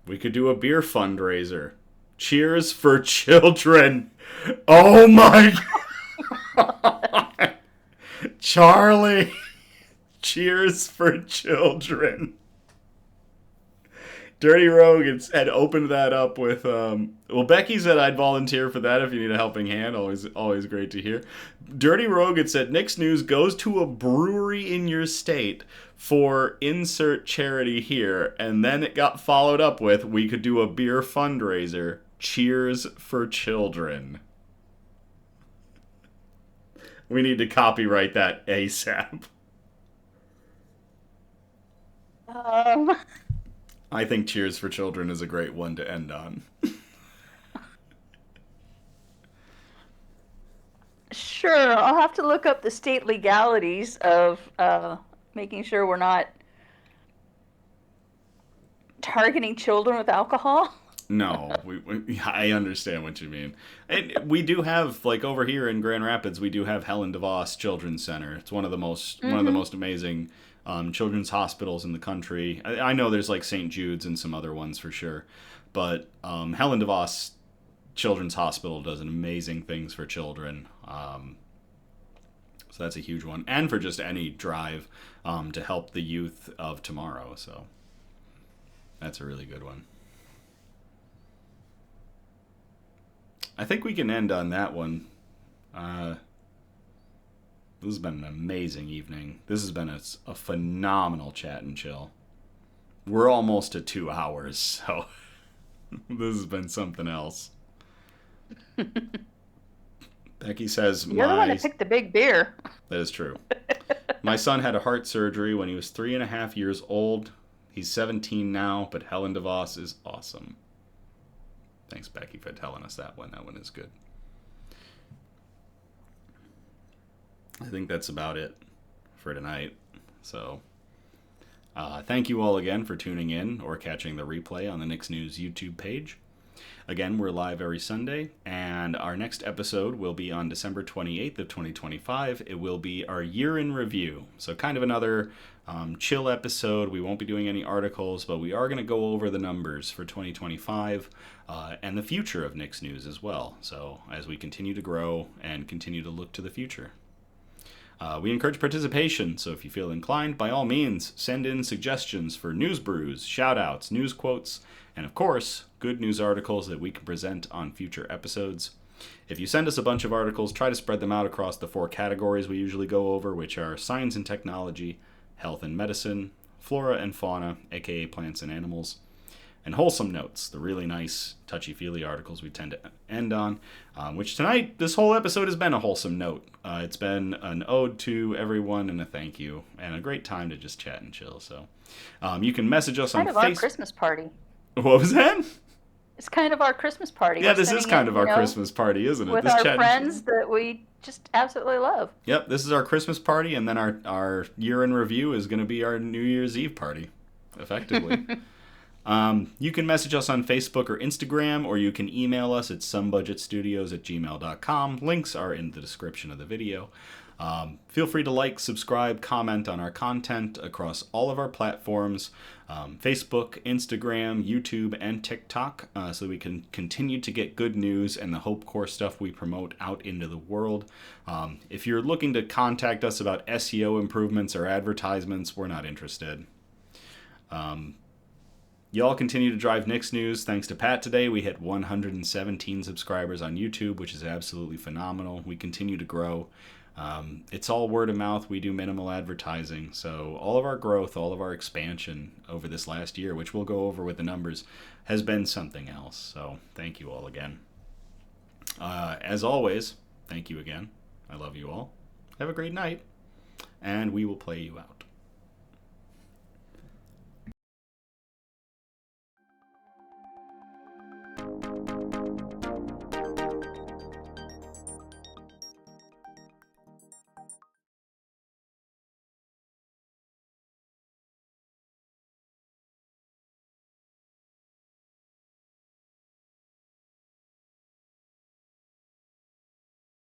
We could do a beer fundraiser. Cheers for children. Oh my God. Charlie. Cheers for children. Dirty Rogue had opened that up with Becky said I'd volunteer for that if you need a helping hand. Always great to hear. Dirty Rogue had said Nick's News goes to a brewery in your state for insert charity here, and then it got followed up with we could do a beer fundraiser. Cheers for children. We need to copyright that ASAP. I think Cheers for Children is a great one to end on.
Sure, I'll have to look up the state legalities of making sure we're not targeting children with alcohol.
No, I understand what you mean. And we do have, like, over here in Grand Rapids, we do have Helen DeVos Children's Center. It's one of the most amazing children's hospitals in the country. I know there's like St. Jude's and some other ones for sure, but Helen DeVos Children's Hospital does amazing things for children. So that's a huge one, and for just any drive to help the youth of tomorrow. So that's a really good one. I think we can end on that one. This has been an amazing evening. This has been a phenomenal chat and chill. We're almost to 2 hours, so this has been something else. Becky says,
You're the one that picked the big beer.
That is true. My son had a heart surgery when he was 3.5 years old. He's 17 now, but Helen DeVos is awesome. Thanks, Becky, for telling us that one. That one is good. I think that's about it for tonight. So, thank you all again for tuning in or catching the replay on the Nick's News YouTube page. Again, we're live every Sunday, and our next episode will be on December 28th of 2025. It will be our year in review. So kind of another chill episode. We won't be doing any articles, but we are going to go over the numbers for 2025 and the future of Nick's News as well. So as we continue to grow and continue to look to the future. We encourage participation, so if you feel inclined, by all means, send in suggestions for news brews, shout-outs, news quotes, and of course, good news articles that we can present on future episodes. If you send us a bunch of articles, try to spread them out across the 4 categories we usually go over, which are science and technology, health and medicine, flora and fauna, aka plants and animals, and wholesome notes, the really nice touchy-feely articles we tend to end on, which tonight, this whole episode has been a wholesome note. It's been an ode to everyone and a thank you, and a great time to just chat and chill. So you can message us on
Kind of our
Facebook.
Christmas party.
What was that?
It's kind of our Christmas party.
Yeah,
We're
this is kind of our Christmas party, isn't it?
With
This
our
chat
friends that we just absolutely love.
Yep, this is our Christmas party, and then our year in review is going to be our New Year's Eve party, effectively. You can message us on Facebook or Instagram, or you can email us at somebudgetstudios@gmail.com. Links are in the description of the video. Feel free to like, subscribe, comment on our content across all of our platforms, Facebook, Instagram, YouTube, and TikTok, so we can continue to get good news and the Hope Core stuff we promote out into the world. If you're looking to contact us about SEO improvements or advertisements, we're not interested. Y'all continue to drive Nick's News. Thanks to Pat today, we hit 117 subscribers on YouTube, which is absolutely phenomenal. We continue to grow. It's all word of mouth. We do minimal advertising. So all of our growth, all of our expansion over this last year, which we'll go over with the numbers, has been something else. So thank you all again. As always, thank you again. I love you all. Have a great night, and we will play you out.